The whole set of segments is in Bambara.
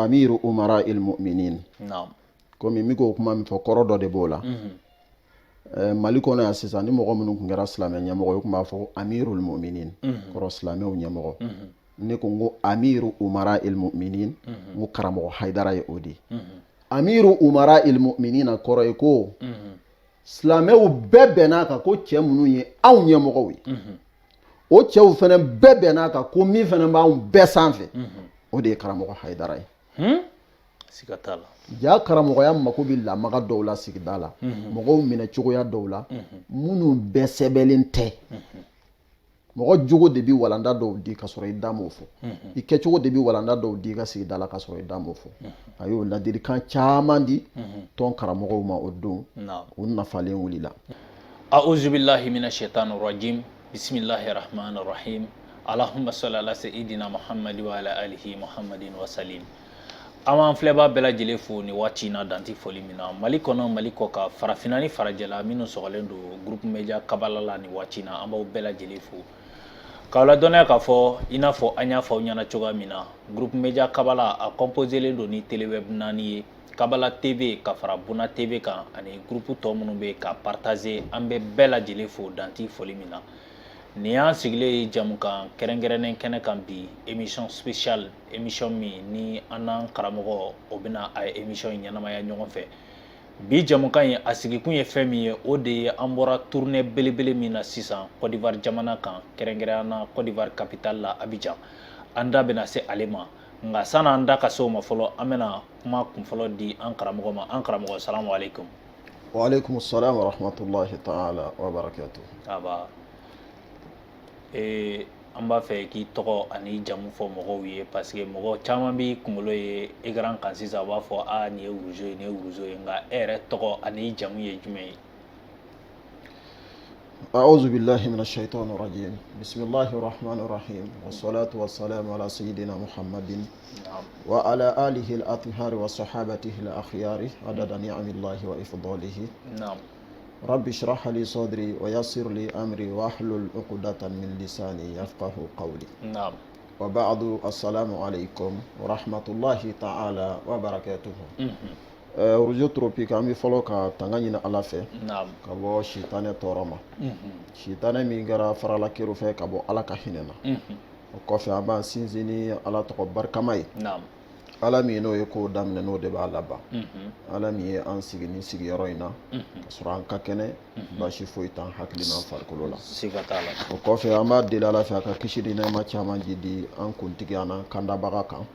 amiru umara il mu'minin. Komi miko kuma mi fɔ kɔrɔ dɔ de b'o la. Mali kɔnɔ yan sisan ni mɔgɔ minnu tun kɛra silamɛ ɲɛmɔgɔ ye, u tun b'a fɔ amirul mu'minin, kɔrɔ silamɛw ɲɛmɔgɔ. Ne ko n ko amiru umara il mu'minin, n ko karamɔgɔ Hayidara ye o de. Amiru umara il mu'minin kɔrɔ ye ko silamɛw bɛɛ bɛn'a kan ko cɛ minnu ye anw ɲɛmɔgɔw ye. O cɛw fana bɛɛ bɛn'a kan ko min fana b'anw bɛɛ sanfɛ, o de ye karamɔgɔ Hayidara ye. Siga t'a la. Ja karamɔgɔya mako bɛ lamaga dɔw la sigida la, mɔgɔw minɛ cogoya dɔw la, minnu bɛɛ sɛbɛnlen tɛ. Mɔgɔ jogo de bɛ walanda dɔw di ka sɔrɔ i da m'o fɔ, i kɛcogo de bɛ walanda dɔw di ka sigida la ka sɔrɔ i da m'o fɔ. A y'o ladilikan caman di tɔn karamɔgɔw ma o don, u nafalen wulila. A'udhu billahi minash shaitanir rajim. Bismillahir rahmanir rahim. Allahumma salli ala sayyidina Muhammad wa ala alihi Muhammadin wa salim. An filɛbaa bɛɛ lajɛlen fo ni waati in na danti foli min na, Mali kɔnɔ Mali kɔ kan, farafinna ni farajɛla minnu sɔgɔlen don groupe media kabala la ni waati in na, an b'aw bɛɛ lajɛlen fo. K'aw ladɔnniya k'a fɔ i n'a fɔ an y'a fɔ aw ɲɛna cogoya min na, groupe media kabala a composelen don ni teleweb 4 ye, Kabala TV ka fara Buna TV kan ani groupe tɔ minnu bɛ ka partager, an bɛ bɛɛ lajɛlen fo danti foli min na. Nin y'an sigilen ye jamukan kɛrɛnkɛrɛnnen kɛnɛ kan bi, émission spéciale, émission min ni an n'an karamɔgɔ o bɛna a émission in ɲɛnamaya ɲɔgɔn fɛ. Bi jamukan in a sigikun ye fɛn min ye, o de ye an bɔra tournée belebele min na sisan Côte d'Ivoire jamana kan, kɛrɛnkɛrɛnnenya Côte d'Ivoire capitale la Abidjan. An da bɛna se ale ma, nka sanni an da ka se o ma fɔlɔ, an bɛna kuma kunfɔlɔ di an karamɔgɔ ma. An karamɔgɔ, salamu alaikum. Wa alaikum salam wa rahmatullahi ta'ala wa barakatuh. Aba. An b'a fɛ k'i tɔgɔ ani jamu fɔ mɔgɔw ye parce que mɔgɔ caman b'i kunkolo ye écran kan sisan, u b'a fɔ nin ye Wuruzo ye, nin ye Wuruzo ye, nka e yɛrɛ tɔgɔ ani jamu ye jumɛn ye? A'udhu billahi minash shaitanir rajim. Bismillahir rahmanir rahim. Wassalatu wassalamu ala sayyidina Muhammadin wa ala alihi al-athhar wa sahabatihi al-akhyar adada ni'amillahi wa ifdalihi. Rabbi shrah li sadri wa yassir li amri wa ahlul 'uqdatan min lisani yafqahu qawli. Wa ba'du, assalamu alaikum wa rahmatullahi ta'ala wa barakatuh. Wuruzo tropique an bɛ fɔlɔ ka tanga ɲini Ala fɛ ka bɔ sitanɛ tɔɔrɔ ma. Sitanɛ min kɛra faralakeru fɛ ka bɔ Ala ka hinɛ na. O kɔfɛ an b'an sinsin ni Ala tɔgɔ barikama ye. Ala min n'o ye ko daminɛ n'o de b'a laban. Ala min ye an sigi ni sigiyɔrɔ in na ka sɔrɔ an ka kɛnɛ, baasi foyi t'an hakili n'an farikolo la. Siga t'a la. O kɔfɛ an b'a deli Ala fɛ a ka kisi ni nɛɛma caman ji di an kuntigi an n'an kandabaga kan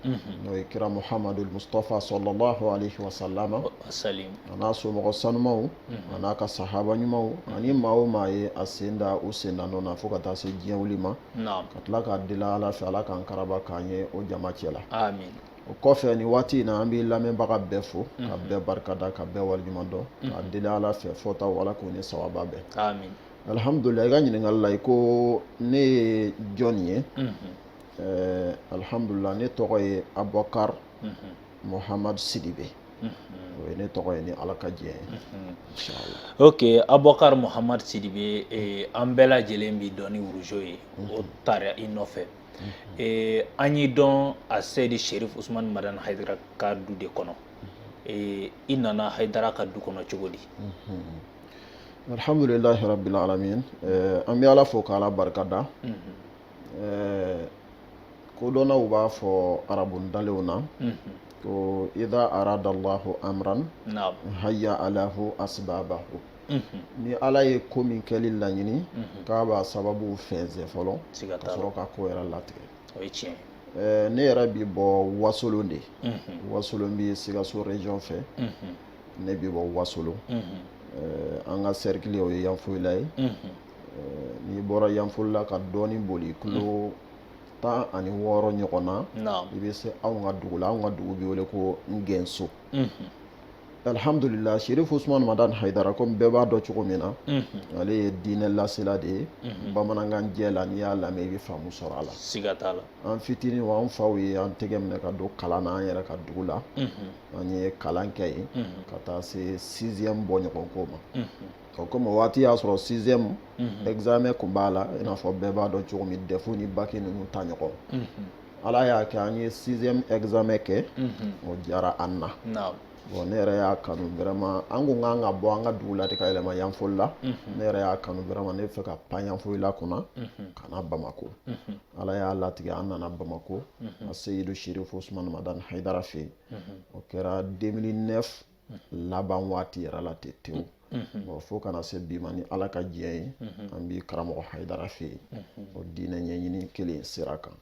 n'o ye kira Muhammadul Mustafa sallallahu alaihi wa sallam, a n'a somɔgɔ sanumaw a n'a ka sahaba ɲumanw ani maa o maa ye a sen da u sen da nɔ na fo ka taa se diɲɛ wuli ma, ka tila k'a deli Ala fɛ Ala k'an karaba k'an ye o jama cɛ la. Amin. O kɔfɛ ni waati in na an bɛ lamɛnbaga bɛɛ fo ka bɛɛ barikada ka bɛɛ waleɲuman dɔn k'a deli Ala fɛ fɔtaw Ala k'o ni sawaba bɛn. Amin. Alhamdulillah, i ka ɲininkali la i ko ne ye jɔn ye? Alhamdulillah, ne tɔgɔ ye Abubakar Muhammad Sidibe. O ye ne tɔgɔ ye ni Ala ka diɲɛ ye. Inshallah. Ok, Abubakar Muhammad Sidibe, an bɛɛ lajɛlen b'i dɔn ni Wuruzo ye, o taara i nɔfɛ. An y'i dɔn a Seydi Sherif Usmani Madani Hayidara ka du de kɔnɔ. I nana Hayidara ka du kɔnɔ cogo di? Alhamdulillahi rabbil alamin. An bɛ Ala fo k'Ala barikada. Kodɔnnaw b'a fɔ arabundalenw na ko idha arada Allahu amran hayya alahu asbabahu. Ni Ala ye ko min kɛli laɲini k'a b'a sababu fɛnsɛ fɔlɔ ka sɔrɔ ka ko yɛrɛ latigɛ. O ye tiɲɛ. Ne yɛrɛ bi bɔ Wasolon de. Wasolon bi Sikaso région fɛ. Ne bi bɔ Wasolon. An ka cercle o ye Yanfoyila ye. N'i bɔra Yanfoyila ka dɔɔni boli kilo 16 ɲɔgɔn na, i bɛ se anw ka dugu la. Anw ka dugu bɛ wele ko Ngɛnso. Alhamdulillah, Sherif Usmani Madani Hayidara comme bɛɛ b'a dɔn cogo min na, ale ye diinɛ lasela de ye. Bamanankan jɛ la n'i y'a lamɛn i bɛ faamu sɔrɔ a la. Siga t'a la. An fitinin wa an faw ye an tɛgɛ minɛ ka don kalan na an yɛrɛ ka dugu la. An ye kalan kɛ yen ka taa se 6e bɔ ɲɔgɔn ko ma. O komi o waati y'a sɔrɔ 6e examen kun b'a la i n'a fɔ bɛɛ b'a dɔn cogo min DEF ni bac ninnu ta ɲɔgɔn. ala y'a kɛ an ye 6e examen kɛ o diyara an na bon ne yɛrɛ y'a kanu vraiment an ko k'an ka bɔ an ka dugu la de ka yɛlɛma Yanfoli la ne yɛrɛ y'a kanu vraiment ne fɛ ka pan Yanfoli la kunna ka na Bamako ala y'a latigɛ an nana Bamako a Seyidu Sherifu Usmani Madani Hayidara fɛ yen o kɛra 2009 laban waati yɛrɛ la ten tewu bon fo kana se bi ma ni ala ka diɲɛ ye an bi karamɔgɔ Hayidara fɛ yen o diinɛ ɲɛɲini kelen sira kan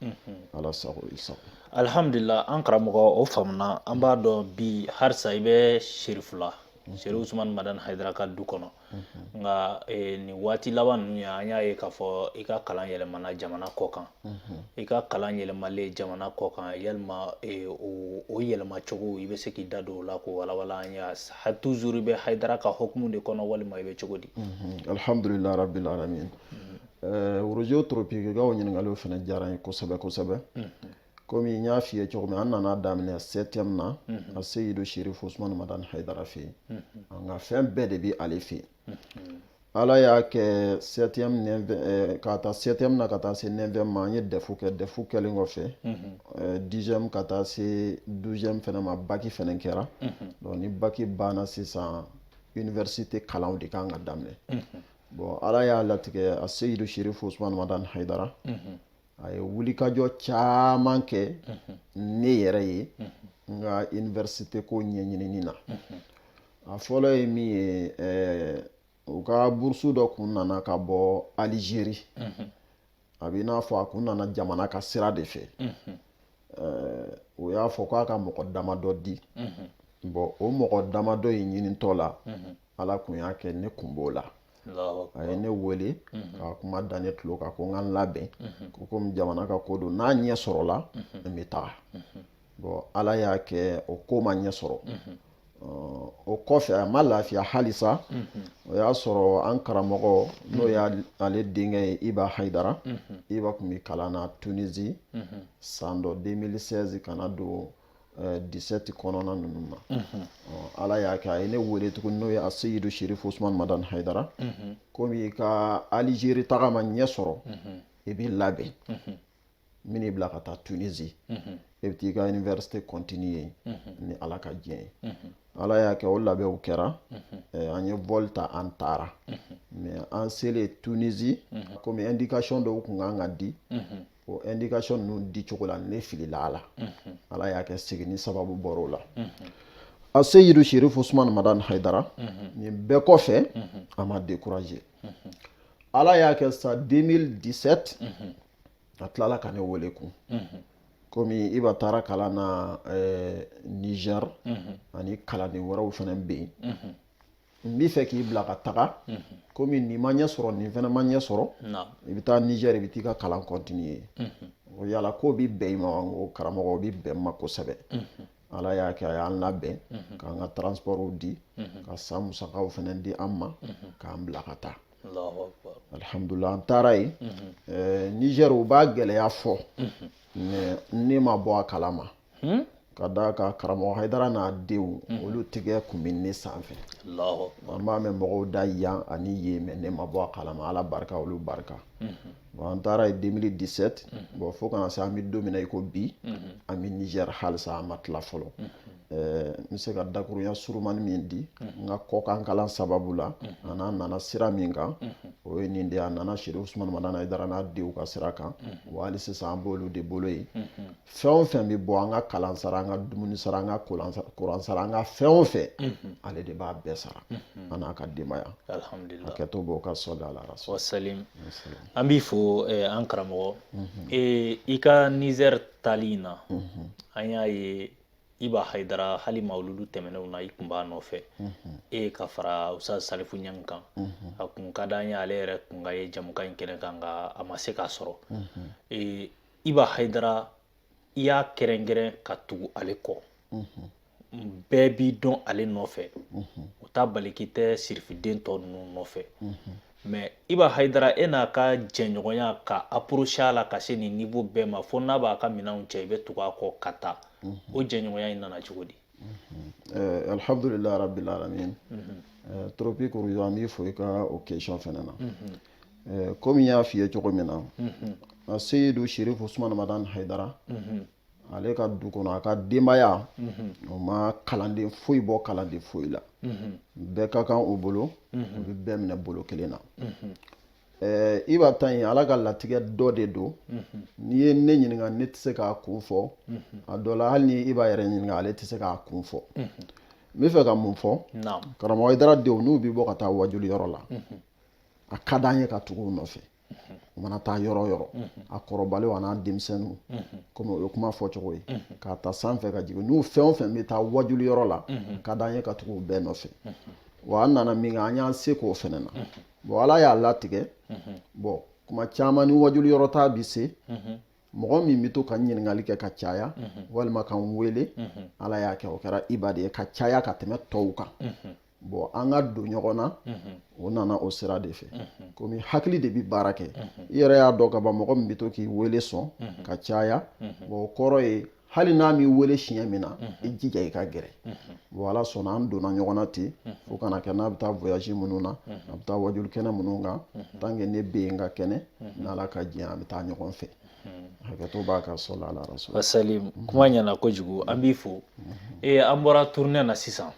ala sago i sago alhamdulillah an karamɔgɔ o faamuna an b'a dɔn bi harisa i bɛ Sherifu la Sherifu Usmani Madani Hayidara ka du kɔnɔ nka nin waati laban ninnu ye an y'a ye k'a fɔ i ka kalan yɛlɛmana jamana kɔ kan i ka kalan yɛlɛmalen jamana kɔ kan yalima o yɛlɛma cogo i bɛ se k'i da don o la k'o walawala an ye toujours i bɛ Hayidara ka hukumu de kɔnɔ walima i bɛ cogo di alhamdulillah rabbil alamin Rojo Tropique ka o ɲininkaliw fana diyara n ye kosɛbɛ kosɛbɛ komi n y'a f'i ye cogo min an nana daminɛ 7e na a Seyidu Sherifu Usmani Madani Hayidara fɛ yen nka fɛn bɛɛ de bɛ ale fɛ yen ala y'a kɛ 7e ka taa 7e na ka taa se 9e ma an ye defu kɛ defu kɛlen kɔfɛ 10e ka taa se 12e fana ma baki fana kɛra donc ni baki banna sisan université kalanw de kan ka daminɛ bon ala y'a latigɛ a Seyidu Sherifu Usmani Madani Hayidara a ye wulikajɔ caman kɛ ne yɛrɛ ye n ka université ko ɲɛɲinini na a fɔlɔ ye min ye u ka burusu dɔ kun nana ka bɔ Algérie a bɛ n'a fɔ a kun nana jamana ka sira de fɛ o y'a fɔ k'a ka mɔgɔ damadɔ di bon o mɔgɔ damadɔ in ɲinitɔ la ala kun y'a kɛ ne kun b'o la a ye ne wele ka kuma da ne tulo kan ko n ka n labɛn ko komi jamana ka ko don n'a ɲɛ sɔrɔla n bɛ taga bon ala y'a kɛ o ko ma ɲɛ sɔrɔ o kɔfɛ a ma lafiya halisa o y'a sɔrɔ an karamɔgɔ n'o y'ale denkɛ ye Iba Hayidara Iba kun bɛ kalan na Tunisie san dɔ 2016 kana don 17 kɔnɔna ninnu na ala y'a kɛ a ye ne wele tuguni n'o ye a Seyidu Sherifu Usmani Madani Hayidara komi i ka Algérie taga ma ɲɛ sɔrɔ i b'i labɛn n bɛn'i bila ka taa Tunisie e bɛ t'i ka université continuer ni ala ka diɲɛ ye ala y'a kɛ o labɛnw kɛra an ye vol ta an taara mais an selen Tunisie komi indication dɔw kun kan ka di o indication ninnu di cogo la ne filila a la ala y'a kɛ seginni sababu bɔra o la a Seyidu Sherifu Usmani Madani Hayidara nin bɛɛ kɔfɛ a ma décourager ala y'a kɛ sa 2017 a tilala ka ne wele kun komi Iba taara kalan na Niger ani kalanden wɛrɛw fana bɛ yen n b'i fɛ k'i bila ka taga komi nin ma ɲɛ sɔrɔ nin fana ma ɲɛ sɔrɔ i bɛ taa Niger i bɛ t'i ka kalan continuer o yala ko bɛ bɛn i ma o karamɔgɔ o bɛ bɛn n ma kosɛbɛ ala y'a kɛ a y'an labɛn k'an ka transportw di ka san musakaw fana di an ma k'an bila ka taa alhamdulillah an taara yen Niger u b'a gɛlɛya fɔ mais ne ma bɔ a kalama ka da ka karamɔgɔ Hayidara n'a denw olu tigɛ kun bɛ ne sanfɛ an b'a mɛn mɔgɔw da yan ani yen mais ne ma bɔ a kalama ala barika olu barika bon an taara yen 2017 bon fo kana se an bɛ don min na i ko bi an bɛ Niger halisa an ma tila fɔlɔ n bɛ se ka dakurunya surumani min di n ka kɔkan kalan sababu la an'an nana sira min kan o ye nin de ye a nana Sherifu Usmani Madani Hayidara n'a denw ka sira kan wa hali sisan an b'olu de bolo yen fɛn o fɛn bɛ bɔ an ka kalan sara an ka dumuni sara an ka kuran sara an ka fɛn o fɛn ale de b'a bɛɛ sara an n'a ka denbaya a kɛtɔ b'o ka sɔli ala rasul wasalim an b'i fo an karamɔgɔ i ka Niger tali in na an y'a ye Iba Hayidara hali mawuludu tɛmɛnenw na i kun b'a nɔfɛ ka fara Ustaz Salifu Ɲangi kan a kun ka d'an ye ale yɛrɛ kun ka ye jamukan in kɛnɛ kan nka a ma se k'a sɔrɔ Iba Hayidara i y'a kɛrɛnkɛrɛn ka tugu ale kɔ bɛɛ b'i dɔn ale nɔfɛ o t'a bali k'i tɛ sirifiden tɔ ninnu nɔfɛ mais Iba Hayidara e n'a ka jɛɲɔgɔnya ka approcher a la ka se nin niveau bɛɛ ma fo n'a b'a ka minɛnw cɛ i bɛ tugu a kɔ ka taa o jɛɲɔgɔnya in nana cogo di alhamdulillah rabbil alamin Tropique Rojo an b'i fo i ka o question fana na komi n y'a f'i ye cogo min na Seyidu Sheriff Usman Madan Haidara ale ka du kɔnɔ a ka denbaya o ma kalanden foyi bɔ kalanden foyi la bɛɛ ka kan u bolo u bɛ bɛɛ minɛ bolo kelen na i b'a ta yen ala ka latigɛ dɔ de don n'i ye ne ɲininka ne tɛ se k'a kun fɔ a dɔ la hali ni i b'a yɛrɛ ɲininka ale tɛ se k'a kun fɔ n bɛ fɛ ka mun fɔ karamɔgɔ Haidara denw n'u bɛ bɔ ka taa wajuli yɔrɔ la a ka d'an ye ka tugu u nɔfɛ u mana taa yɔrɔ yɔrɔ a kɔrɔbalenw a n'a denmisɛnninw komi o ye kuma fɔ cogo ye k'a ta sanfɛ ka jigin n'u fɛn o fɛn bɛ taa wajuli yɔrɔ la ka d'an ye ka tugu u bɛɛ nɔfɛ wa an nana min kɛ an y'an se k'o fɛnɛ na bon ala y'a latigɛ bon kuma caman ni wajuli yɔrɔ ta bi se mɔgɔ min bɛ to ka ɲininkali kɛ ka caya walima ka n wele ala y'a kɛ o kɛra Iba de ye ka caya ka tɛmɛ tɔw kan bon an ka don ɲɔgɔn na o nana o sira de fɛ komi hakili de bɛ baara kɛ i yɛrɛ y'a dɔn ka ban mɔgɔ min bɛ to k'i wele sɔn ka caya bon o kɔrɔ ye hali n'a m'i wele siɲɛ min na i jija i ka gɛrɛ bon ala sɔnna an donna ɲɔgɔn na ten fo kana kɛ n'a bɛ taa voyage minnu na a bɛ taa wajuli kɛnɛ minnu kan tant que ne bɛ yen ka kɛnɛ n'ala ka diɲɛ an bɛ taa ɲɔgɔn fɛ hakɛto b'a ka sɔli ala rasul wasalim kuma ɲɛna kojugu an b'i fo an bɔra tournée na sisan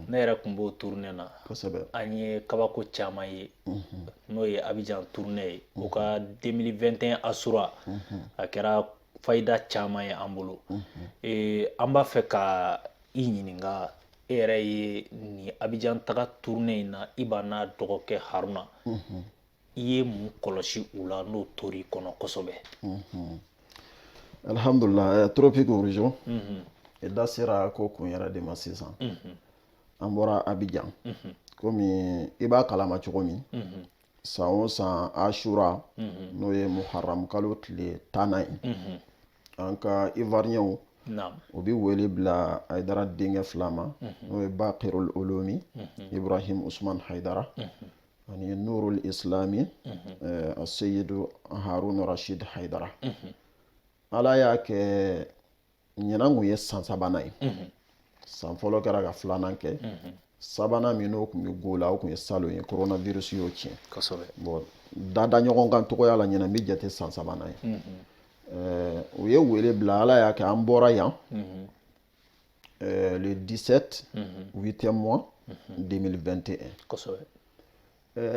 ne yɛrɛ tun b'o tournée na kosɛbɛ an ye kabako caman ye n'o ye Abidjan tournée ye o ka 2021 Asura a kɛra fayida caman ye an bolo an b'a fɛ ka i ɲininka e yɛrɛ ye ni Abidjan taga tournée in na Iba n'a dɔgɔkɛ Haruna i ye mun kɔlɔsi u la n'o tor'i kɔnɔ kosɛbɛ alhamdulillah tropique region i da sera ko kun yɛrɛ de ma sisan an bɔra Abidjan komi i b'a kalama cogo min san o san Ashura n'o ye Muharram kalo tile 10 ye an ka Ivoirien o bɛ wele bila Haidara denkɛ fila ma n'o ye Bakirul Ulumi Ibrahim Usman Haidara ani Nurul Islami Seyidu Harun Rashid Haidara ala y'a kɛ ɲinan kun ye san sabanan ye san fɔlɔ kɛra ka filanan kɛ sabanan min n'o kun bɛ go la o kun ye salon ye coronavirus y'o tiɲɛ bon dada ɲɔgɔn kan togoya la ɲinan bɛ jate san sabanan ye u ye wele bila ala y'a kɛ an bɔra yan le 17 8e mois 2021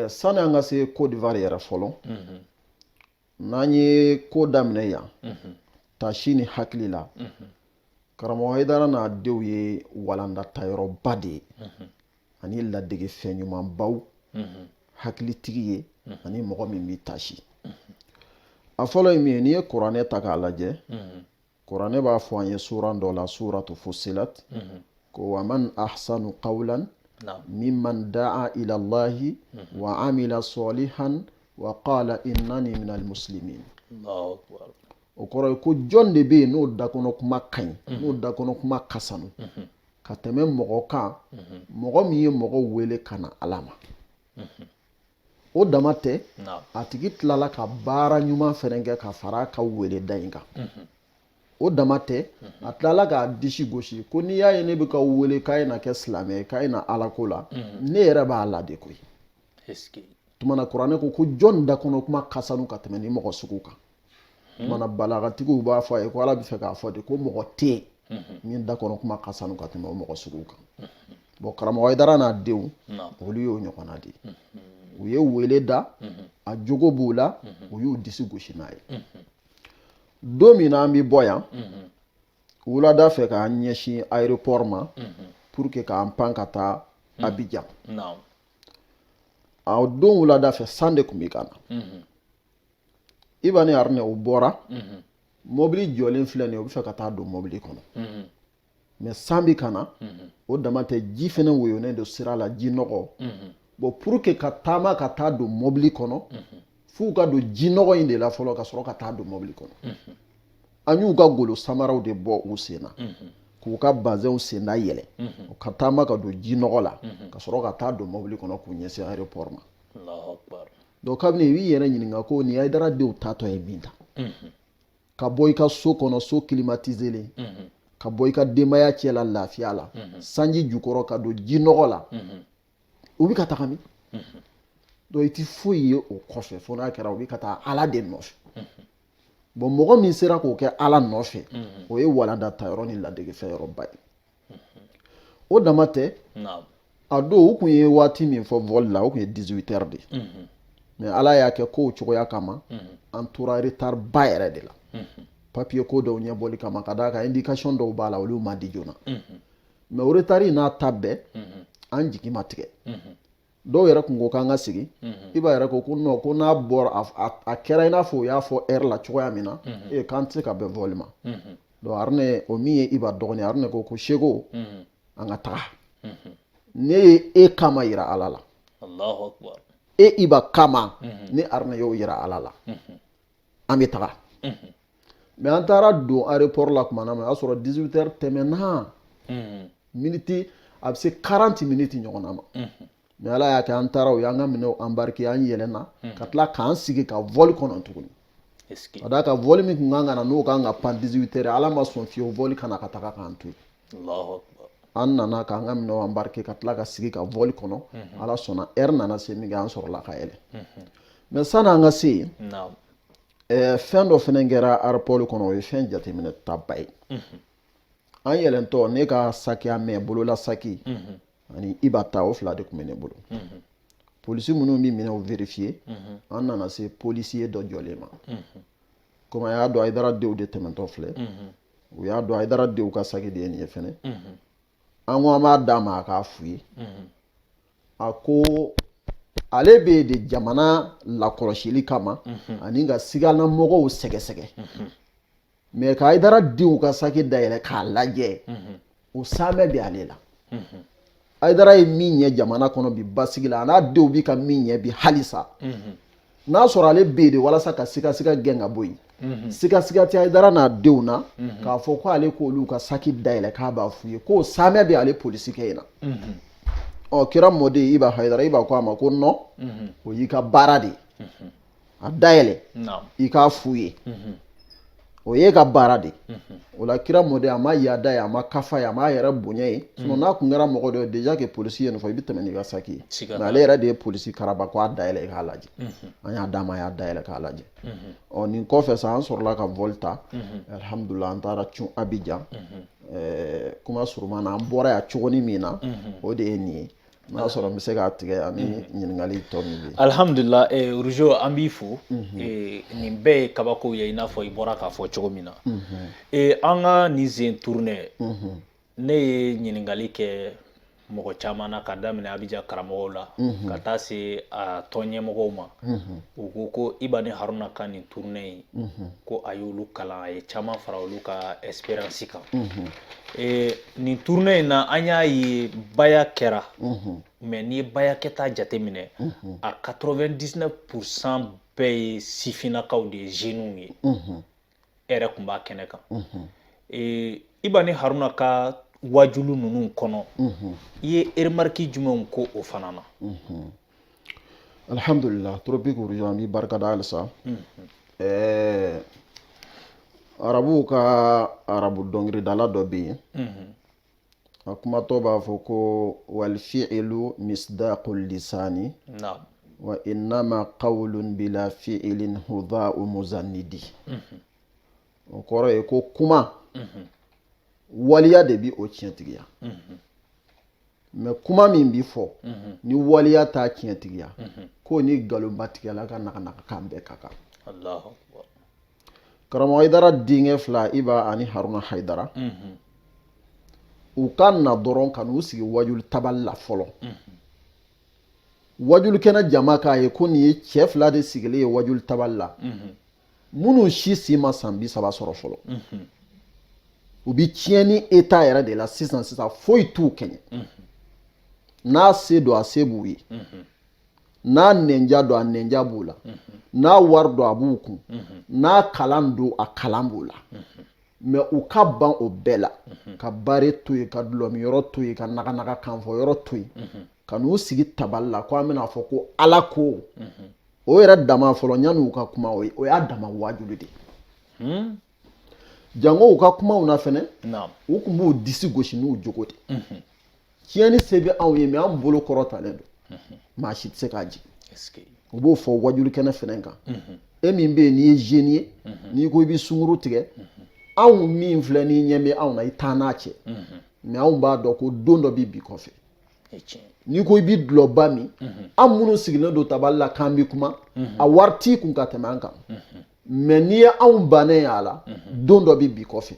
sani an ka se Côte d'Ivoire yɛrɛ fɔlɔ n'an ye ko daminɛ yan tasi ni hakili la karamɔgɔ Haidara n'a denw ye walanda tayɔrɔba de ye ani ladege fɛn ɲumanbaw hakilitigi ye ani mɔgɔ min bɛ tasi a fɔlɔ ye min ye n'i ye kuranɛ ta k'a lajɛ kuranɛ b'a fɔ an ye suran dɔ la suratu Fussilat ko wa man ahsanu qawlan mimman da'a ila Allahi wa amila salihan wa qala innani minal muslimin o kɔrɔ ye ko jɔn de bɛ yen n'o dakɔnɔ kuma ka ɲi n'o dakɔnɔ kuma ka sanu ka tɛmɛ mɔgɔ kan mɔgɔ min ye mɔgɔ wele ka na ala ma o dama tɛ a tigi tilala ka baara ɲuman fɛnɛ kɛ ka fara ka wele da in kan o dama tɛ a tilala k'a disi gosi ko n'i y'a ye ne bɛ ka wele k'a ye na kɛ silamɛ ye k'a ye na ala ko la ne yɛrɛ b'a la de koyi tumana kuranɛ ko jɔn dakɔnɔ kuma ka sanu ka tɛmɛ ni mɔgɔ sugu kan tumana balagatigiw b'a fɔ a ye ko ala bɛ fɛ k'a fɔ de ko mɔgɔ tɛ yen min dakɔnɔ kuma ka sanu ka tɛmɛ o mɔgɔ sugu kan bon karamɔgɔ Haidara n'a denw olu y'o ɲɔgɔnna de ye u ye wele da a jogo b'u la u y'u disi gosi n'a ye don min na an bɛ bɔ yan wulada fɛ k'an ɲɛsin aéroport ma pour que k'an pan ka taa Abidjan a don wulada fɛ san de tun bɛ ka na Iba ni Haruna u bɔra mobili jɔlen filɛ nin ye u bɛ fɛ ka taa don mobili kɔnɔ mais san bɛ ka na o dama tɛ ji fɛnɛ woyonen don sira la ji nɔgɔ bon pour que ka taama ka taa don mobili kɔnɔ f'u ka don ji nɔgɔ in de la fɔlɔ ka sɔrɔ ka taa don mobili kɔnɔ an y'u ka golo samaraw de bɔ u sen na k'u ka bazɛnw senda yɛlɛ ka taama ka don ji nɔgɔ la ka sɔrɔ ka taa don mobili kɔnɔ k'u ɲɛsin aéroport ma donc kabini i b'i yɛrɛ ɲininka ko ni Haidara denw taatɔ ye min ta ka bɔ i ka so kɔnɔ so climatisé ka bɔ i ka denbaya cɛla lafiya la sanji jukɔrɔ ka don ji nɔgɔ la u bɛ ka taga min donc i tɛ foyi ye o kɔfɛ fo n'a kɛra u bɛ ka taa ala de nɔfɛ bon mɔgɔ min sera k'o kɛ ala nɔfɛ o ye walanda ta yɔrɔ ni ladege fɛ yɔrɔ ba ye o dama tɛ a don u kun ye waati min fɔ vol la o kun ye 18 heures de mais ala y'a kɛ kow cogoya kama an tora retard ba yɛrɛ de la papier ko dɔw ɲɛbɔli kama ka d'a kan indication dɔw b'a la olu ma di joona mais o retard n'a ta bɛɛ an jigi ma tigɛ dɔw yɛrɛ kun ko k'an ka sigi i b'a yɛrɛ ko non ko n'a bɔra a kɛra i n'a fɔ o y'a fɔ heure la cogoya min na k'an tɛ se ka bɛn vol ma donc Arne o min ye Iba dɔgɔnin Arne ko Seko an ka taga ne ye e kama yira ala la Allahu akbar e Iba kama ne Arne y'o yira ala la an bɛ taga mais an taara don aéroport la kuma na ma a sɔrɔ 18 heures tɛmɛna minute a bɛ se 40 minutes ɲɔgɔn na ma mais ala y'a kɛ an taara o y'an ka minɛw embarquer an yɛlɛnna ka tila k'an sigi ka vol kɔnɔ tuguni ka d'a kan vol min kun kan ka na n'o kan ka pan 18 heures ala ma sɔn fiyewu vol kana ka taga k'an to yen Allahu akbar an nana k'an ka minɛw embarquer ka tila ka sigi ka vol kɔnɔ ala sɔnna heure nana se min kɛ an sɔrɔla ka yɛlɛ mais sani an ka se yen fɛn dɔ fɛnɛ kɛra aéroport kɔnɔ o ye fɛn jateminɛ taba ye an yɛlɛntɔ ne ka saki a mɛn bolola saki ani Iba ta o fila de kun bɛ ne bolo polisi minnu bɛ minɛw vérifier an nana se policier dɔ jɔlen ma comme a y'a dɔn Hayidara denw de tɛmɛntɔ filɛ u y'a dɔn Hayidara denw ka saki de ye nin ye fɛnɛ an ko an b'a d'a ma a k'a f'u ye a ko ale bɛ de jamana lakɔlɔsili kama ani ka sigana mɔgɔw sɛgɛsɛgɛ mais ka Hayidara denw ka saki dayɛlɛ k'a lajɛ o saamɛ bɛ ale la Hayidara ye min ɲɛ jamana kɔnɔ bi basigi la a n'a denw bi ka min ɲɛ bi halisa n'a sɔrɔ ale bɛ de walasa ka sigasiga gɛn ka bɔ yen sigasiga tɛ Hayidara n'a denw na k'a fɔ ko ale k'olu ka saki dayɛlɛ k'a b'a f'u ye k'o saamɛ bɛ ale polisikɛ in na kira mɔden Iba Hayidara Iba ko a ma ko non o y'i ka baara de ye a dayɛlɛ i k'a f'u ye o ye ka baara de o la kira mɔden a ma yaada ye a ma kafa ye a ma yɛrɛ bonya ye sinon n'a kun kɛra mɔgɔ dɔ ye déjà que polisi ye nin fɔ i bɛ tɛmɛ n'i ka saki ye mais ale yɛrɛ de ye polisi karaba ko a dayɛlɛ k'a lajɛ an y'a d'a ma a y'a dayɛlɛ k'a lajɛ nin kɔfɛ sa an sɔrɔla ka vol ta alhamdulillah an taara cun Abidjan kuma surumana na an bɔra yan cogonin min na o de ye nin ye n'a sɔrɔ n bɛ se k'a tigɛ ani ɲininkali tɔ min bɛ yen alhamdulillah Rujo an b'i fo nin bɛɛ ye kabako ye i n'a fɔ i bɔra k'a fɔ cogo min na an ka nin sen tournée ne ye ɲininkali kɛ mɔgɔ caman na ka daminɛ Abidjan karamɔgɔw la ka taa se a tɔn ɲɛmɔgɔw ma u ko Iba ni Haruna ka nin tournée in ko a y'olu kalan a ye caman fara olu ka expérience kan nin tournée in na an y'a ye baya kɛra mais n'i ye baya kɛta jateminɛ a 99% bɛɛ ye sifinnakaw de ye jeunes ye e yɛrɛ tun b'a kɛnɛ kan Iba ni Haruna ka wajulu ninnu kɔnɔ i ye remarque jumɛnw ko o fana na alhamdulillah tropique Rujo an b'i barika da halisa arabuw ka arabu dɔnkilidala dɔ bɛ yen a kumatɔ b'a fɔ ko wal fi'lu misdaqul lisani wa innama qawlun bila fi'lin hudha'u muzannidi o kɔrɔ ye ko kuma waliya de bi o tiɲɛtigiya mais kuma min bi fɔ ni waliya t'a tiɲɛtigiya ko ni nkalonbatigɛla ka naga kan bɛɛ ka kan Allahu akbar karamɔgɔ Hayidara denkɛ fila Iba ani Haruna Hayidara u ka na dɔrɔn ka n'u sigi wajulu tabali la fɔlɔ wajulu kɛnɛ jama k'a ye ko nin ye cɛ fila de sigilen ye wajulu tabali la minnu si si ma san 30 sɔrɔ fɔlɔ u bi tiɲɛni état yɛrɛ de la sisan foyi t'u kɛɲɛ n'a se don a se b'u ye n'a nɛnja don a nɛnja b'u la n'a wari don a b'u kun n'a kalan don a kalan b'u la mais u ka ban o bɛɛ la ka bare to yen ka dulɔmiyɔrɔ to yen ka naganaga kanfɔyɔrɔ to yen ka n'u sigi tabali la ko an bɛna fɔ ko ala ko o yɛrɛ dama fɔlɔ yanni u ka kuma o y'a dama wajulu de jango u ka kumaw na fɛnɛ u kun b'u disi gosi n'u jogo de tiɲɛni se bɛ anw ye mais an bolo kɔrɔtalen don maa si tɛ se k'a jigin u b'o fɔ wajulu kɛnɛ fɛnɛ kan e min be ni jeune ni ko bi sunguru tigɛ anw min filɛ ni ɲɛmɛ anw na i taa n'a cɛ mais anw b'a dɔn ko don dɔ bi kɔfɛ ni ko i bi dulɔba min an minnu sigilen don tabali la k'an bi kuma a wari t'i kun ka tɛmɛ an kan mais n'i ye anw bannen a la don dɔ bi kɔfɛ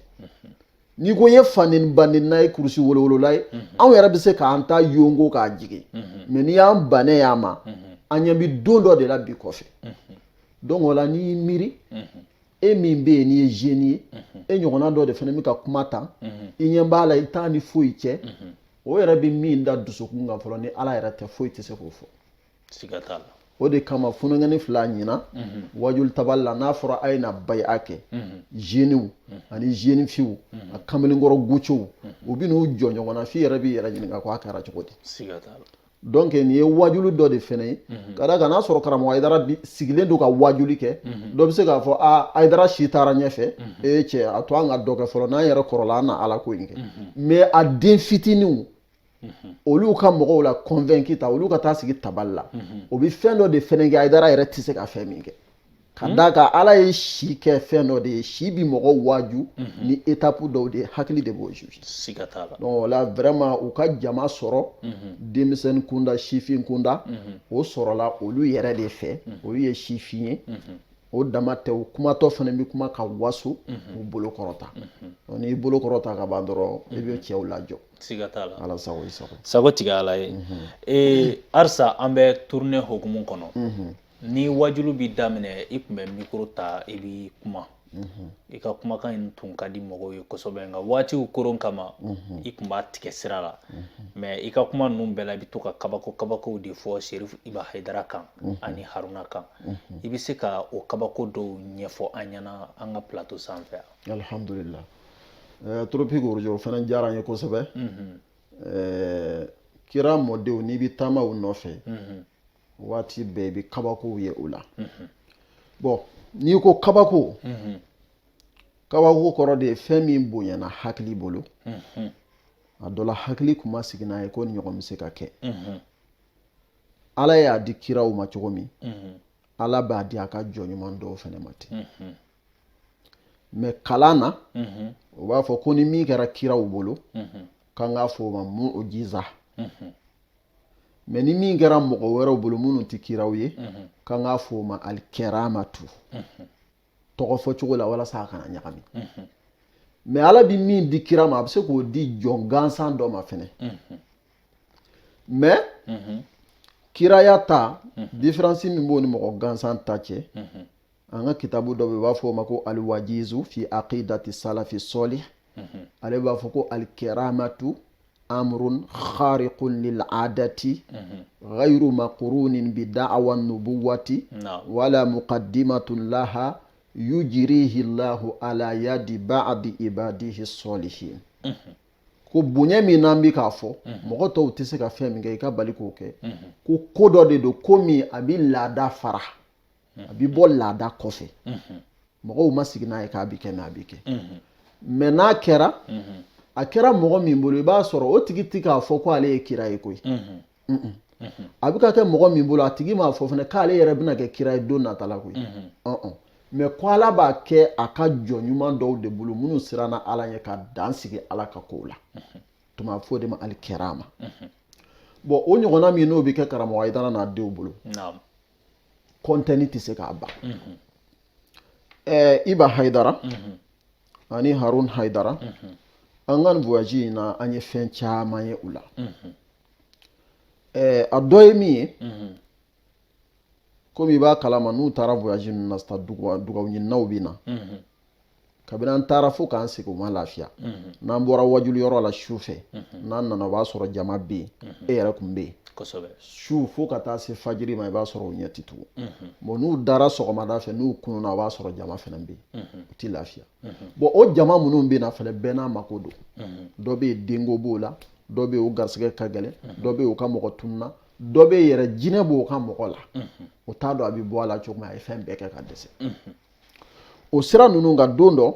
n'i ko ye fanin banin na ye kurusi wolowolola ye anw yɛrɛ bɛ se k'an ta yongo k'a jigin mais n'i y'an bannen y'a ma an ɲɛ bi don dɔ de la bi kɔfɛ donc o la n'i y'i miiri e min bɛ yen n'i ye jeune ye e ɲɔgɔnna dɔ de fana bɛ ka kuma tan i ɲɛ b'a la i t'a ni foyi cɛ o yɛrɛ bɛ min da dusukun kan fɔlɔ ni ala yɛrɛ tɛ foyi tɛ se k'o fɔ siga t'a la o de kama funukɛni fila ɲina wajulu tabali la n'a fɔra a ye na bayi'a kɛ jeunew ani jeune fiw a kamalenkɔrɔ gocow u bɛ n'u jɔ ɲɔgɔn na f'i yɛrɛ b'i yɛrɛ ɲininka ko a kɛra cogo di siga t'a la donc nin ye wajulu dɔ de fɛnɛ ye ka da kan n'a sɔrɔ karamɔgɔ Ayidara sigilen don ka wajuli kɛ dɔ bɛ se k'a fɔ Ayidara si taara ɲɛfɛ cɛ a to an ka dɔ kɛ fɔlɔ n'an yɛrɛ kɔrɔla an na ala ko in kɛ mais a den fitininw olu ka mɔgɔw la convaincu ta olu ka taa sigi tabali la o bi fɛn dɔ de fɛnɛ kɛ Ayidara yɛrɛ tɛ se ka fɛn min kɛ ka da kan ala ye si kɛ fɛn dɔ de ye si bi mɔgɔw waju ni étape dɔw de hakili de b'o juge siga t'a la donc là vraiment u ka jama sɔrɔ denmisɛnnin kunda sifin kunda o sɔrɔla olu yɛrɛ de fɛ olu ye sifin ye o dama tɛ o kumatɔ fana bɛ kuma ka waso u bolo kɔrɔta n'i bolo kɔrɔta ka ban dɔrɔn i bɛ cɛw lajɔ siga t'a la ala sago i sago sago tigɛ ala ye arisa an bɛ tourner hokumu kɔnɔ ni wajulu bi daminɛ i kun bɛ micro ta i bi kuma i ka kumakan in tun ka di mɔgɔw ye kosɛbɛ nka waatiw koron kama i kun b'a tigɛ sira la mais i ka kuma ninnu bɛɛ la i bɛ to ka kabakow de fɔ Serifu Iba Hayidara kan ani Haruna kan i bɛ se ka o kabako dɔw ɲɛfɔ an ɲɛna an ka plateau sanfɛ alhamdulillah tropique o fana diyara n ye kosɛbɛ kira mɔdenw n'i bɛ taama u nɔfɛ waati bɛɛ i bɛ kabakow ye o la bon n'i ko kabako kabako kɔrɔ de ye fɛn min bonyana hakili bolo a dɔ la hakili kun ma sigi n'a ye ko nin ɲɔgɔn bɛ se ka kɛ ala y'a di kiraw ma cogo min ala b'a di a ka jɔnɲuman dɔw fɛnɛ ma ten mais kalan na o b'a fɔ ko ni min kɛra kiraw bolo k'an k'a fɔ o ma mu'jiza mais ni min kɛra mɔgɔ wɛrɛw bolo minnu tɛ kiraw ye k'an k'a fɔ o ma alikeramatu tɔgɔ fɔ cogo la walasa a kana ɲagami mais ala bi min di kira ma a bɛ se k'o di jɔn gansan dɔ ma fɛnɛ mais kiraya ta différence min b'o ni mɔgɔ gansan ta cɛ an ka kitabu dɔ bɛ yen u b'a fɔ o ma ko alwajizu fi aqidati salafi solih ale b'a fɔ ko alikeramatu amrun khariqun lil adati ghayru maqrunin bi da'wa nubuwati wala muqaddimatun laha yujrihi Allahu ala yadi ba'di ibadihi solihin ko bonya min n'an bi k'a fɔ mɔgɔ tɔw tɛ se ka fɛn min kɛ i ka bali k'o kɛ ko dɔ de don ko min a bi laada fara a bi bɔ laada kɔfɛ mɔgɔw ma sigi n'a ye k'a bi kɛ mais a bi kɛ mais n'a kɛra a kɛra mɔgɔ min bolo i b'a sɔrɔ o tigi tɛ k'a fɔ ko ale ye kira ye koyi a bɛ ka kɛ mɔgɔ min bolo a tigi m'a fɔ fana k'ale yɛrɛ bɛna kɛ kira ye don nata la koyi mais ko ala b'a kɛ a ka jɔn ɲuman dɔw de bolo minnu siranna ala ɲɛ ka dan sigi ala ka kow la tuma fɔ de ma alikerama bon o ɲɔgɔnna min n'o bɛ kɛ karamɔgɔ Ayidara n'a denw bolo kɔntɛni tɛ se k'a ban Iba Hayidara ani Harun Hayidara an ka nin voyage in na an ye fɛn caman ye u la a dɔ ye min ye komi i b'a kalama n'u taara voyage ninnu na sisan dugawu ɲininaw bɛ na kabini an taara fo k'an sigi u ma lafiya n'an bɔra wajulu yɔrɔ la su fɛ n'an nana o b'a sɔrɔ jama bɛ yen e yɛrɛ kun bɛ yen su fo ka taa se fajiri ma i b'a sɔrɔ u ɲɛ tɛ tugun bon n'u dara sɔgɔmada fɛ n'u kununa o b'a sɔrɔ jama fana bɛ yen u tɛ lafiya bon o jama minnu bɛ na fana bɛɛ n'a mako don dɔ bɛ yen denko b'o la dɔ bɛ yen o garisɛgɛ ka gɛlɛn dɔ bɛ yen o ka mɔgɔ tununa dɔ bɛ yen yɛrɛ jinɛ b'o ka mɔgɔ la o t'a dɔn a bɛ bɔ a la cogo min a ye fɛn bɛɛ kɛ ka dɛsɛ o sira ninnu ka don dɔ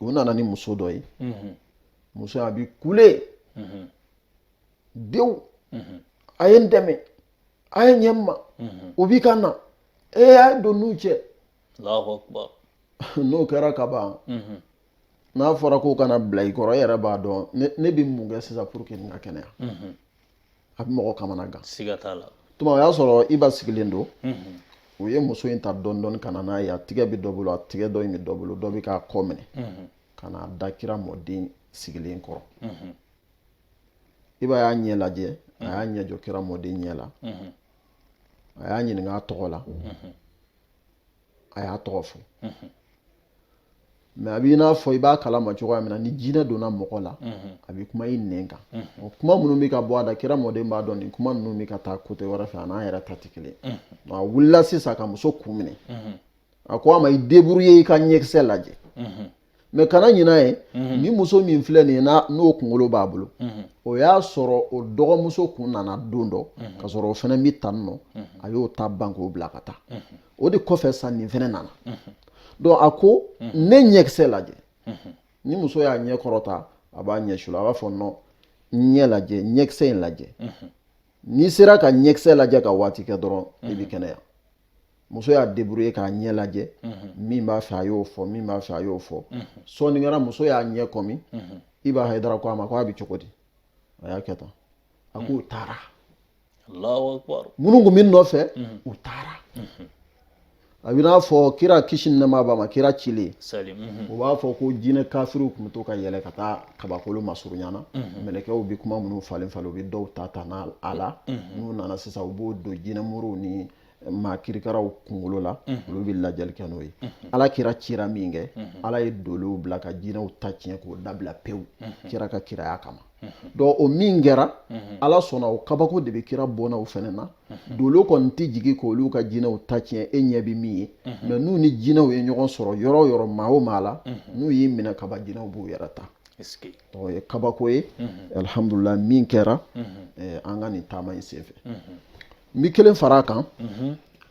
u nana ni muso dɔ ye muso a bɛ kule dew a ye n dɛmɛ a ye ɲɛ n ma o b'i ka na a don n'u cɛ Allahu akbar n'o kɛra ka ban n'a fɔra ko kana bila i kɔrɔ yɛrɛ b'a dɔn ne bɛ mun kɛ sisan pour que nin ka kɛnɛya a bɛ mɔgɔ kamana gan siga t'a la tuma o y'a sɔrɔ i ba sigilen don u ye muso in ta dɔɔni ka na n'a ye a tigɛ bɛ dɔ bolo a tigɛ dɔ in bɛ dɔ bolo dɔ bɛ k'a kɔ minɛ ka n'a da kira mɔden sigilen kɔrɔ i b'a y'a ɲɛ lajɛ a y'a ɲɛ jɔ kira mɔden ɲɛ la a y'a ɲininka a tɔgɔ la a y'a tɔgɔ fɔ mais a b'i n'a fɔ i b'a kalama cogoya min na ni jinɛ donna mɔgɔ la a bɛ kuma i nɛn kan o kuma minnu bɛ ka bɔ a da kira mɔden b'a dɔn nin kuma ninnu bɛ ka taa côté wɛrɛ fɛ a n'a yɛrɛ ta tɛ kelen a wulila sisan ka muso kun minɛ a ko a ma i débrouiller i ka ɲɛkisɛ lajɛ mais kana ɲinɛ ye ni muso min filɛ nin ye n'o kunkolo b'a bolo o y'a sɔrɔ o dɔgɔmuso kun nana don dɔ ka sɔrɔ o fana bɛ tan nɔ a y'o ta ban k'o bila ka taa o de kɔfɛ san nin fana nana donc a ko ne ɲɛkisɛ lajɛ ni muso y'a ɲɛ kɔrɔta a b'a ɲɛ sula a b'a fɔ non ɲɛ lajɛ ɲɛkisɛ in lajɛ n'i sera ka ɲɛkisɛ lajɛ ka waati kɛ dɔrɔn i bɛ kɛnɛya muso y'a débrouiller k'a ɲɛ lajɛ min b'a fɛ a y'o fɔ min b'a fɛ a y'o fɔ sɔɔni kɛra muso y'a ɲɛ kɔmi Iba Haidara ko a ma ko a bɛ cogo di a y'a kɛ tan a k'u taara Allahu akbar minnu kun bɛ nɔfɛ u taara a bɛ n'a fɔ kira kisi ni nɛɛma b'a ma kira cilen u b'a fɔ ko jinɛ kafiriw tun bɛ to ka yɛlɛ ka taa kabakolo masurunya na mɛlɛkɛw bɛ kuma minnu falen falen u bɛ dɔw ta n'a la n'u nana sisan u b'o don jinɛ muru ni maa kirikaraw kunkolo la olu bɛ lajɛli kɛ n'o ye ala kira cira min kɛ ala ye dolow bila ka jinɛw ta tiɲɛ k'o dabila pewu kira ka kiraya kama donc o min kɛra ala sɔnna o kabako de bɛ kira bɔnna o fɛnɛ na dolo kɔni tɛ jigin k'olu ka jinɛw ta tiɲɛ e ɲɛ bɛ min ye mais n'u ni jinɛw ye ɲɔgɔn sɔrɔ yɔrɔ o yɔrɔ maa o maa la n'u y'i minɛ kaba jinɛw b'u yɛrɛ ta o ye kabako ye alhamdulillah min kɛra an ka nin taama in senfɛ n bɛ kelen fara a kan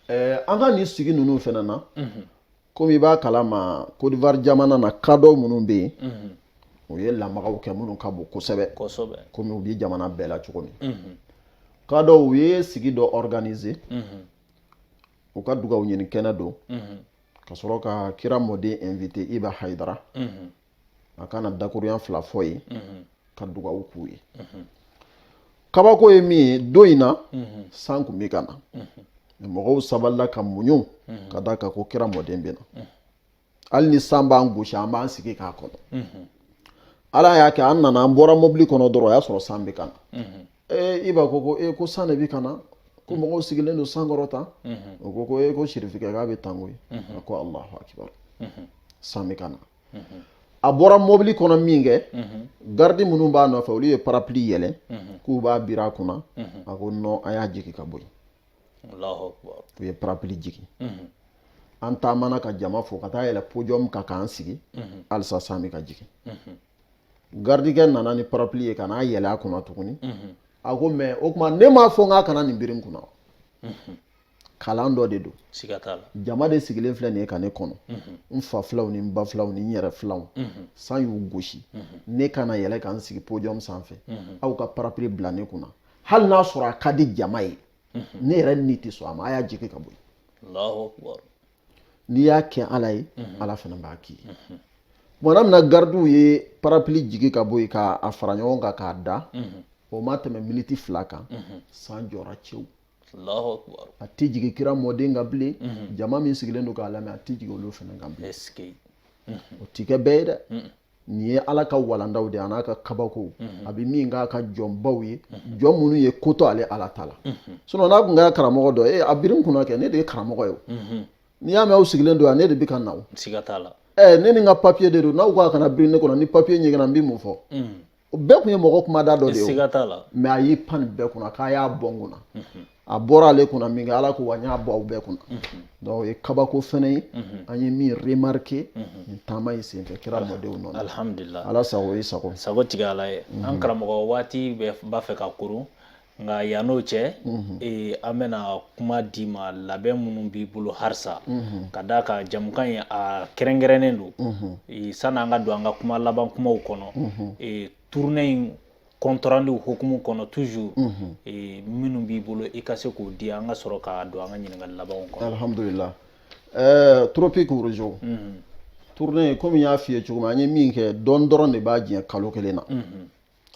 an ka nin sigi ninnu fɛnɛ na komi i b'a kalama Côte d'Ivoire jamana na cas dɔw minnu bɛ yen o ye lamagaw kɛ minnu ka bon kosɛbɛ komi u bɛ jamana bɛɛ la cogo min cas dɔw u ye sigi dɔ organiser u ka dugawu ɲini kɛnɛ don ka sɔrɔ ka kira mɔden invité Iba Haidara a kana dakuruɲa fila fɔ ye ka dugawu k'u ye kabako ye min ye don in na san kun bɛ ka na mɔgɔw sabalila ka muɲu ka da kan ko kira mɔden bɛ na hali ni san b'an gosi an b'an sigi k'a kɔnɔ ala y'a kɛ an nana an bɔra mobili kɔnɔ dɔrɔn o y'a sɔrɔ san bɛ ka na Iba ko ko san de bɛ ka na ko mɔgɔw sigilen don san kɔrɔ tan o ko ko sirifikɛ k'a bɛ tan koyi a ko Allahu akibaru san bɛ ka na a bɔra mobili kɔnɔ min kɛ gardi minnu b'a nɔfɛ olu ye parapluie yɛlɛ k'u b'a biri a kunna a ko non a y'a jigin ka bɔ yen u ye parapluie jigin an taamana ka jama fo ka taa yɛlɛ podium kan k'an sigi halisa san bɛ ka jigin gardikɛ nana ni parapluie ye ka n'a yɛlɛ a kunna tuguni a ko mais o tuma ne m'a fɔ n k'a kana nin biri n kunna kalan dɔ de don jama de sigilen filɛ nin ye ka ne kɔnɔ n fa filaw ni n ba filaw ni n yɛrɛ filaw san y'u gosi ne kana yɛlɛ ka n sigi podium sanfɛ aw ka parapluie bila ne kunna hali n'a sɔrɔ a ka di jama ye ne yɛrɛ ni tɛ sɔn a ma a y'a jigin ka bɔ yen n'i y'a kɛ ala ye ala fana b'a k'i ye tumana min na gardiw ye parapluie jigin ka bɔ yen k'a fara ɲɔgɔn kan k'a da o ma tɛmɛ miniti 2 kan san jɔra cewu a tɛ jigin kira mɔden kan bilen jama min sigilen don k'a lamɛn a tɛ jigin olu fana kan bilen o tɛ kɛ bɛɛ ye dɛ nin ye ala ka walandaw de a n'a ka kabakow a bɛ min k'a ka jɔnbaw ye jɔn minnu ye kotɔ ale ala ta la sinon n'a tun kɛra karamɔgɔ dɔ a biri n kunna kɛ ne de ye karamɔgɔ ye n'i y'a mɛn aw sigilen don yan ne de bɛ ka na o ne ni n ka papier de don n'aw k'a kana biri ne kɔnɔ ni papier ɲɛgɛnna n bɛ mun fɔ o bɛɛ tun ye mɔgɔ kumada dɔ de ye mais a y'i pan nin bɛɛ kunna k'a y'a bɔ n kunna a bɔra ale kunna min kɛ ala ko wa n y'a bɔ aw bɛɛ kunna donc o ye kabako fɛnɛ ye an ye min remarqué nin taama in senfɛ kira mɔdenw nɔ alhamdulillah ala sago i sago sago tigɛ ala ye an karamɔgɔ waati b'a fɛ ka koron nka yan'o cɛ an bɛna kuma d'i ma labɛn minnu b'i bolo harisa ka d'a kan jamukan in a kɛrɛnkɛrɛnnen don sanni an ka don an ka kuma laban kumaw kɔnɔ tournée in compte rendu hukumu kɔnɔ toujours minnu b'i bolo i ka se k'o di an ka sɔrɔ k'a don an ka ɲininkali labanw kɔnɔ. Alhamdulillah. Tropique rouge tournée comme y'a f'i ye cogo min an ye min kɛ dɔrɔn de b'a diɲɛ kalo kelen na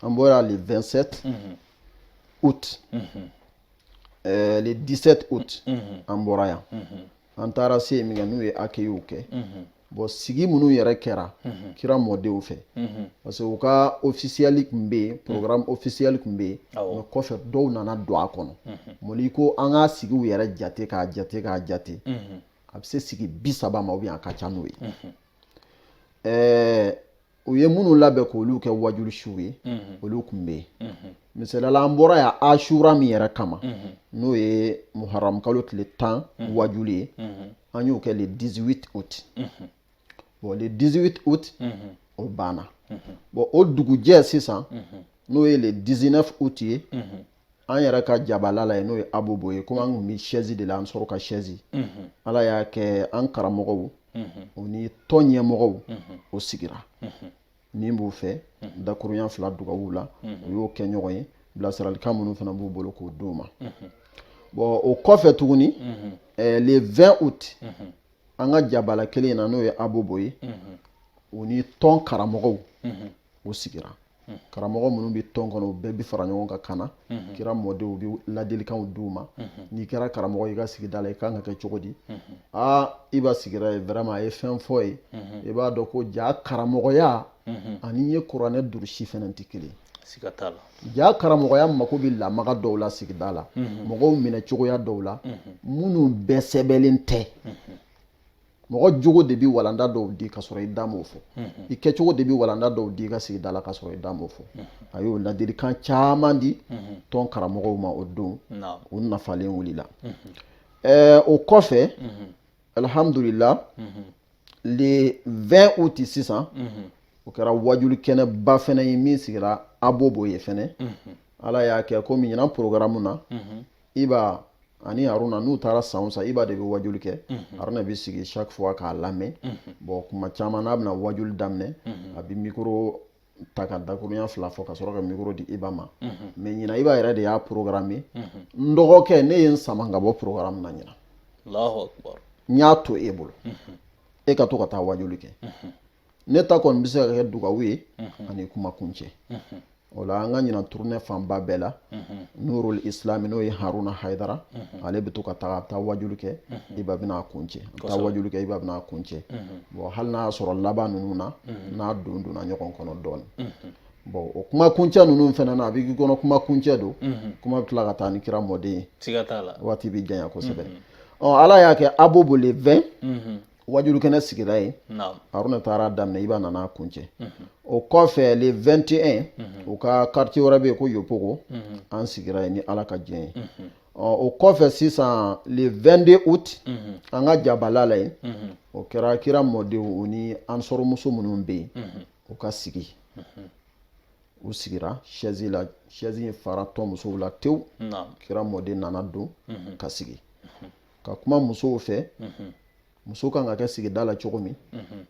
an bɔra le 27 août le 17 août an bɔra yan an taara se min kɛ n'u ye accueil kɛ bon sigi minnu yɛrɛ kɛra kira mɔdenw fɛ parce que u ka officiel kun bɛ yen programme officiel kun bɛ yen mais kɔfɛ dɔw nana don a kɔnɔ mɔli ko an ka sigiw yɛrɛ jate k'a jate a bɛ se sigi 30 ma ou bien a ka ca n'o ye u ye minnu labɛn k'olu kɛ wajulu siw ye olu kun bɛ yen misaliyala an bɔra yan ashura min yɛrɛ kama n'o ye muharram kalo tile 10 wajulu ye an y'o kɛ le 18 août bon le 18 août o banna bon o dugujɛ sisan n'o ye le 19 août ye an yɛrɛ ka jabala la n'o ye abobo ye komi an kun bɛ chaise de la an sɔrɔ ka chaise ala y'a kɛ an karamɔgɔw o ni tɔn ɲɛmɔgɔw o sigira min b'u fɛ dakurunya 2 dugawu la o y'o kɛ ɲɔgɔn ye bilasiralikan minnu fana b'u bolo k'o d'u ma bon o kɔfɛ tuguni le 20 août an ka jabala kelen na n'o ye abobo ye o ni tɔn karamɔgɔw o sigira karamɔgɔ minnu bɛ tɔn kɔnɔ o bɛɛ bɛ fara ɲɔgɔn kan kana kira mɔdenw bɛ ladilikanw d'u ma n'i kɛra karamɔgɔ i ka sigida la i kan ka kɛ cogo di i b'a sigira ye vraiment a ye fɛn fɔ ye i b'a dɔn ko ja karamɔgɔya ani ye kuranɛ durusi fɛnɛ tɛ kelen siga t'a la ja karamɔgɔya mako bɛ lamaga dɔw la sigida la mɔgɔw minɛ cogoya dɔw la minnu bɛɛ sɛbɛnlen tɛ mɔgɔ jogo de bi walanda dɔw di ka sɔrɔ i da m'o fɔ i kɛcogo de bi walanda dɔw di ka sigida la ka sɔrɔ i da m'o fɔ a y'o ladilikan caman di tɔn karamɔgɔw ma o don o nafalen wulila o kɔfɛ alhamdulillah le 20 août sisan o kɛra wajulu kɛnɛba fɛnɛ ye min sigira abobo ye fɛnɛ ala y'a kɛ komi ɲinan programme na iba ani Haruna n'u taara san san iba de bɛ wajulu kɛ Haruna bɛ sigi chaque fois k'a lamɛn bon kuma caman n'a bɛna wajulu daminɛ a bɛ micro ta ka dakurunya 2 fɔ ka sɔrɔ ka micro di iba ma mais ɲinan iba yɛrɛ de y'a programme n dɔgɔkɛ ne ye n sama ka bɔ programme na ɲinan Allahu Akbar n y'a to e bolo e ka to ka taa wajulu kɛ ne ta kɔni bɛ se ka kɛ dugawu ye ani kuma kuncɛ o la an ka ɲinan tournée fanba bɛɛ la Nurul Islam n'o ye Haruna Haidara ale bɛ to ka taa wajulu kɛ iba bɛna kuncɛ taa wajulu kɛ iba bɛna kuncɛ bon hali n'a y'a sɔrɔ laban ninnu na n'a donna ɲɔgɔn kɔnɔ dɔɔnin bon o kuma kuncɛ ninnu fɛnɛ na a bɛ k'i kɔnɔ kuma kuncɛ don kuma bɛ tila ka taa ni kira mɔden ye siga t'a la waati bɛ janya kosɛbɛ ala y'a kɛ abobo le 20 wajulu kɛnɛ sigira yen Haruna taara daminɛ iba nana kuncɛ o kɔfɛ le 21 o ka quartier wɛrɛ bɛ yen ko Yopogo an sigira yen ni ala ka diɲɛ ye o kɔfɛ sisan le 22 août an ka jabala la yen o kɛra kira mɔdenw o ni an sɔrɔmuso minnu bɛ yen o ka sigi u sigira chaise la chaise in fara tɔn musow la tewu kira mɔden nana don ka sigi ka kuma musow fɛ muso kan ka kɛ sigida la cogo min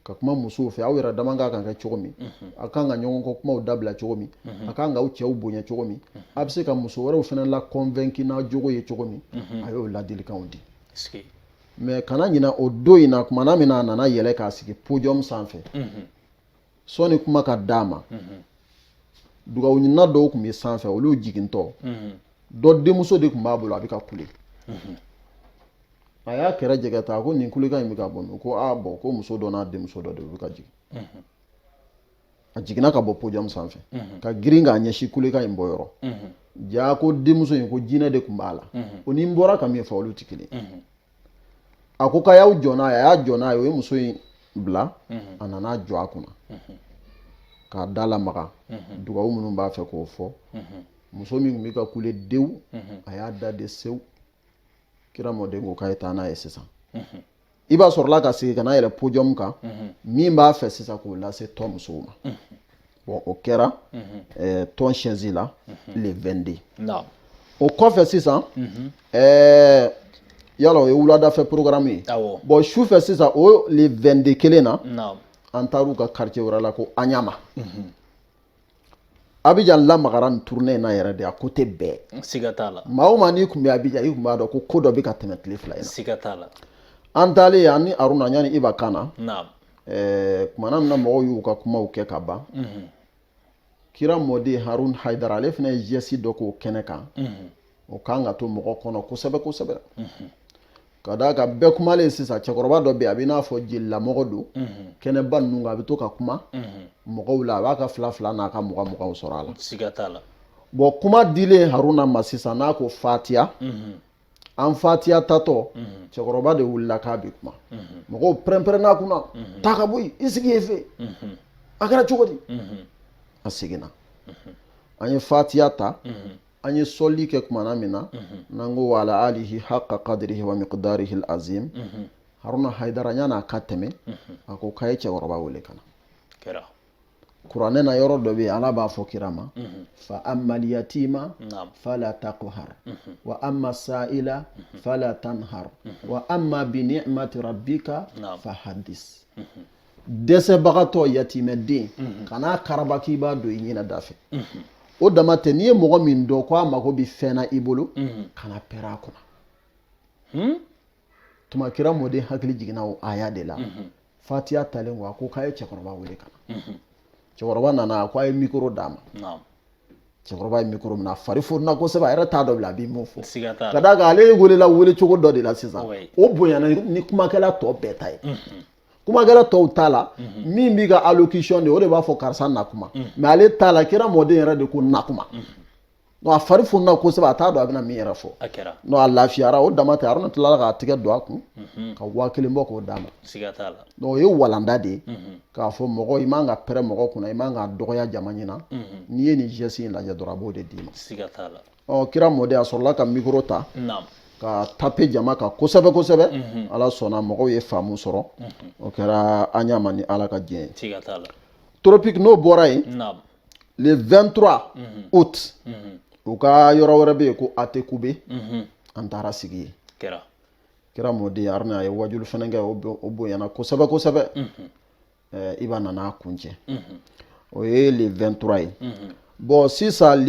ka kuma musow fɛ aw yɛrɛ dama kan ka kɛ cogo min a kan ka ɲɔgɔn kɔ kumaw dabila cogo min a kan ka aw cɛw bonya cogo min a bɛ se ka muso wɛrɛw fɛnɛ la convaincre n'a jogo ye cogo min a y'o ladilikanw di mais kana ɲina o don in na kumana min na a nana yɛlɛ k'a sigi podium sanfɛ sɔni kuma ka d'a ma dugawu ɲinina dɔw tun bɛ sanfɛ olu jigintɔ dɔ denmuso de tun b'a bolo a bɛ ka kule a y'a kɛrɛ jɛgɛ ta ko nin kulekan in bɛ ka bɔ min ko bon ko muso dɔ n'a denmuso dɔ de bɛ ka jigin a jiginna ka bɔ podium sanfɛ ka girin k'a ɲɛsin kulekan in bɔ yɔrɔ ja ko denmuso in ko jinɛ de tun b'a la o ni n bɔra ka min fɔ olu tɛ kelen a ko k'a y'aw jɔ n'a ye a y'a jɔ n'a ye o ye muso in bila a nana jɔ a kunna k'a da lamaga dugawu minnu b'a fɛ k'o fɔ muso min tun bɛ ka kule dewu a y'a da de sewu kira mɔden ko k'a ye taa n'a ye sisan i b'a sɔrɔla ka sigi ka n'a yɛrɛ podium kan min b'a fɛ sisan k'o lase tɔn musow ma bon o kɛra tɔn chaise la le 22 o kɔfɛ sisan yala o ye wuladafɛ programme ye bon su fɛ sisan o le 22 kelen na an taar'u ka quartier wɛrɛ la ko Aɲama Abidjan lamagaran tournée na yɛrɛ de à côté bɛɛ siga t'a la maa o maa n'i kun bɛ Abidjan i kun b'a dɔn ko dɔ bɛ ka tɛmɛ tile 2 in na siga t'a la an taalen yan ni Aruna ɲani Iba kan na naam kumana min na mɔgɔw y'u ka kumaw kɛ ka ban kira mɔden Harun Haidara ale fana ye geste dɔ k'o kɛnɛ kan o kan ka to mɔgɔ kɔnɔ kosɛbɛ kosɛbɛ ka d'a kan bɛɛ kumalen sisan cɛkɔrɔba dɔ bɛ yen a bɛ n'a fɔ jelilamɔgɔ don kɛnɛba ninnu kan a bɛ to ka kuma mɔgɔw la a b'a ka 2 n'a ka 20 sɔrɔ a la siga t'a la bon kuma dilen Haruna ma sisan n'a ko Fatiya an Fatiya tatɔ cɛkɔrɔba de wulila k'a bɛ kuma mɔgɔw pɛrɛn-pɛrɛnna kunna taa ka bɔ yen i sigi yen fɛ a kɛra cogo di a seginna an ye Fatiya ta an ye sɔli kɛ kumana min na n'an ko wa ala alihi haqqa qadrihi wa miqdarihi al-azim Haruna Haidara ɲan'a ka tɛmɛ a ko k'a ye cɛkɔrɔba wele ka na kɛra kuranɛ na yɔrɔ dɔ bɛ yen Ala b'a fɔ kira ma fa ammal yatima fala taqhar wa amma sa'ila fala tanhar wa amma bi ni'mati rabbika fahaddis dɛsɛbagatɔ yatimɛden kana karaba k'i b'a don i ɲɛna da fɛ o dama tɛ n'i ye mɔgɔ min dɔn ko a mago bɛ fɛn na i bolo kana pɛrɛ a kunna tuma kira mɔden hakili jiginna o aya de la Fatiya talen ko a ko k'a ye cɛkɔrɔba wele ka na cɛkɔrɔba nana a ko a ye micro d'a ma cɛkɔrɔba ye micro minɛ a fari furuna kosɛbɛ a yɛrɛ t'a dɔn bilen a b'i mun fɔ ka d'a kan ale welela wele cogo dɔ de la sisan o bonyana ni kumakɛla tɔ bɛɛ ta ye kumakɛla tɔw t'a la min b'i ka allocution de o de b'a fɔ karisa na kuma mais ale t'a la kira mɔden yɛrɛ de ko na kuma non a fari funna kosɛbɛ a t'a dɔn a bɛna min yɛrɛ fɔ non a lafiyara o dama tɛ Haruna tilala k'a tigɛ don a kun ka 1000 bɔ k'o d'a ma siga t'a la donc o ye walanda de ye k'a fɔ mɔgɔ i man ka pɛrɛ mɔgɔ kunna i man ka dɔgɔya jama ɲɛna n'i ye nin geste in lajɛ dɔrɔn a b'o de d'i ma siga t'a la kira mɔden a sɔrɔla ka micro ta ka tape jama kan kosɛbɛ kosɛbɛ Ala sɔnna mɔgɔw ye faamu sɔrɔ o kɛra an ɲama ni Ala ka diɲɛ ye siga t'a la tropique n'o bɔra yen le 23 août u ka yɔrɔ wɛrɛ bɛ yen ko Atekube an taara sigi yen kira mɔden Haruna a ye wajulu fɛnɛ kɛ o bonyana kosɛbɛ kosɛbɛ Iba nana kuncɛ o ye le 23 ye bon sisan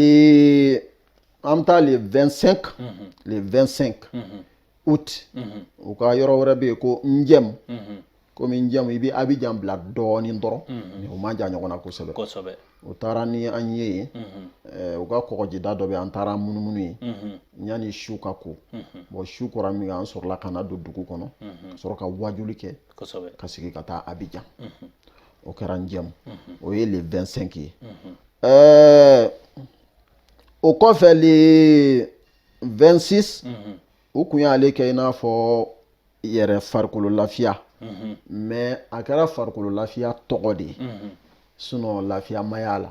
an taa le 25 août u ka yɔrɔ wɛrɛ bɛ yen ko Njɛmu komi Njɛmu i bɛ Abidjan bila dɔɔnin dɔrɔn mais u ma jan ɲɔgɔn na kosɛbɛ u taara ni an ye yen u ka kɔgɔjida dɔ bɛ an taara munumunu ye yanni su ka ko bon su kora min an sɔrɔla ka na don dugu kɔnɔ sɔrɔ ka wajuli kɛ ka sigi ka taa Abidjan o kɛra Njɛmu o ye le 25 ye o kɔfɛ le 26 u kun y'ale kɛ i n'a fɔ yɛrɛ farikolo lafiya mais a kɛra farikolo lafiya tɔgɔ de ye sinon lafiya ma y'a la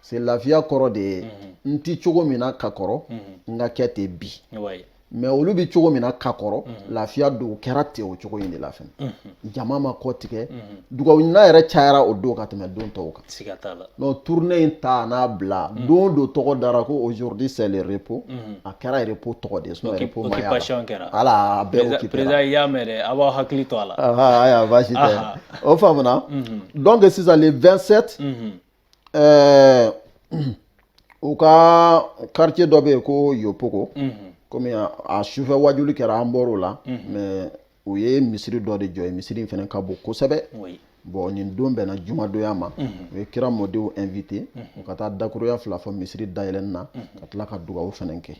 c'est lafiya kɔrɔ de ye n ti cogo min na ka kɔrɔ n ka kɛ ten bi mais olu bi cogo min na ka kɔrɔ lafiya don kɛra ten o cogo in de la fɛnɛ jama ma kɔ tigɛ dugawu yɛrɛ cayara o don ka tɛmɛ don tɔw kan siga t'a la non tournée in ta n'a bila don tɔgɔ dara ko aujourd'hui c'est le repos a kɛra repos tɔgɔ de sinon repos ma y'a la ala a bɛɛ occupé président y'a mɛn dɛ a b'aw hakili to a la aya baasi tɛ o faamuna donc sisan le 27 u ka quartier dɔ bɛ yen ko Yopoko komi a sufɛ wajuli kɛra an bɔr'o la mais u ye misiri dɔ de jɔ ye misiri in fɛnɛ ka bon kosɛbɛ bon nin don bɛnna jumadonya ma u ye kira mɔdenw invité u ka taa dakuruya 2 fɔ misiri dayɛlɛnni na ka tila ka dugawu fɛnɛ kɛ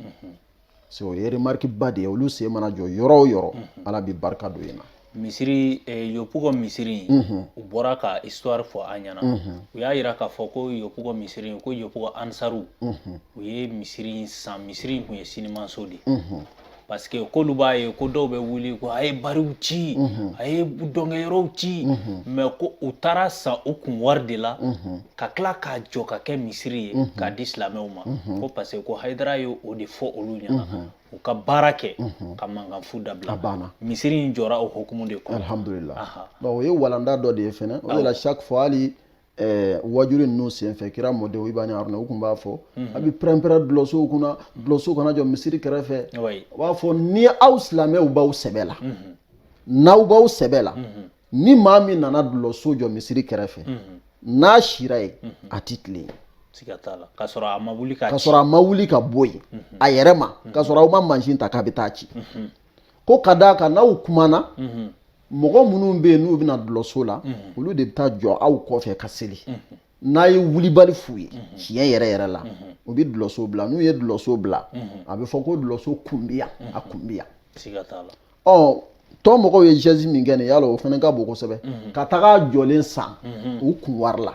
c'est o ye remarque ba de ye olu sen mana jɔ yɔrɔ o yɔrɔ Ala bi barika don yen na misiri Yopoko misiri in u bɔra ka histoire fɔ an ɲɛna u y'a yira k'a fɔ ko Yopoko misiri in ko Yopoko ansaru u ye misiri in san misiri in kun ye sinimanso de parce que k'olu b'a ye ko dɔw bɛ wuli ko a ye bariw ci a ye dɔnkɛyɔrɔw ci mais ko u taara san u kun wari de la ka tila k'a jɔ ka kɛ misiri ye k'a di silamɛw ma ko parce que ko Haidara ye o de fɔ olu ɲɛna u ka baara kɛ ka mankanfu dabila misiri in jɔra o hukumu de kɔnɔ alhamdulillah o ye walanda dɔ de ye fɛnɛ o de la chaque fois hali wajuli ninnu senfɛ kira mɔdenw Iba ni Haruna u kun b'a fɔ a bi pɛrɛn-pɛrɛn dulɔsow kunna dulɔsow kana jɔ misiri kɛrɛfɛ u b'a fɔ ni aw silamɛw b'aw sɛbɛ la n'aw b'aw sɛbɛ la ni maa min nana dulɔso jɔ misiri kɛrɛfɛ n'a sira ye a ti tilen siga tala ka sɔrɔ a ma wuli ka ka sɔrɔ a ma wuli ka bɔ yen a yɛrɛ ma ka sɔrɔ aw ma mansin ta k'a bɛ taa ci ko ka d'a kan n'aw kumana mɔgɔ minnu bɛ yen n'u bɛna dulɔso la olu de bɛ taa jɔ aw kɔfɛ ka seli n'a ye wulibali f'u ye tiɲɛ yɛrɛ yɛrɛ la u bɛ dulɔso bila n'u ye dulɔso bila a bɛ fɔ ko dulɔso kun bɛ yan a kun bɛ yan siga tala tɔ mɔgɔw ye geste min kɛ nin yala o fana ka bon kosɛbɛ ka taga jɔlen san u kun wari la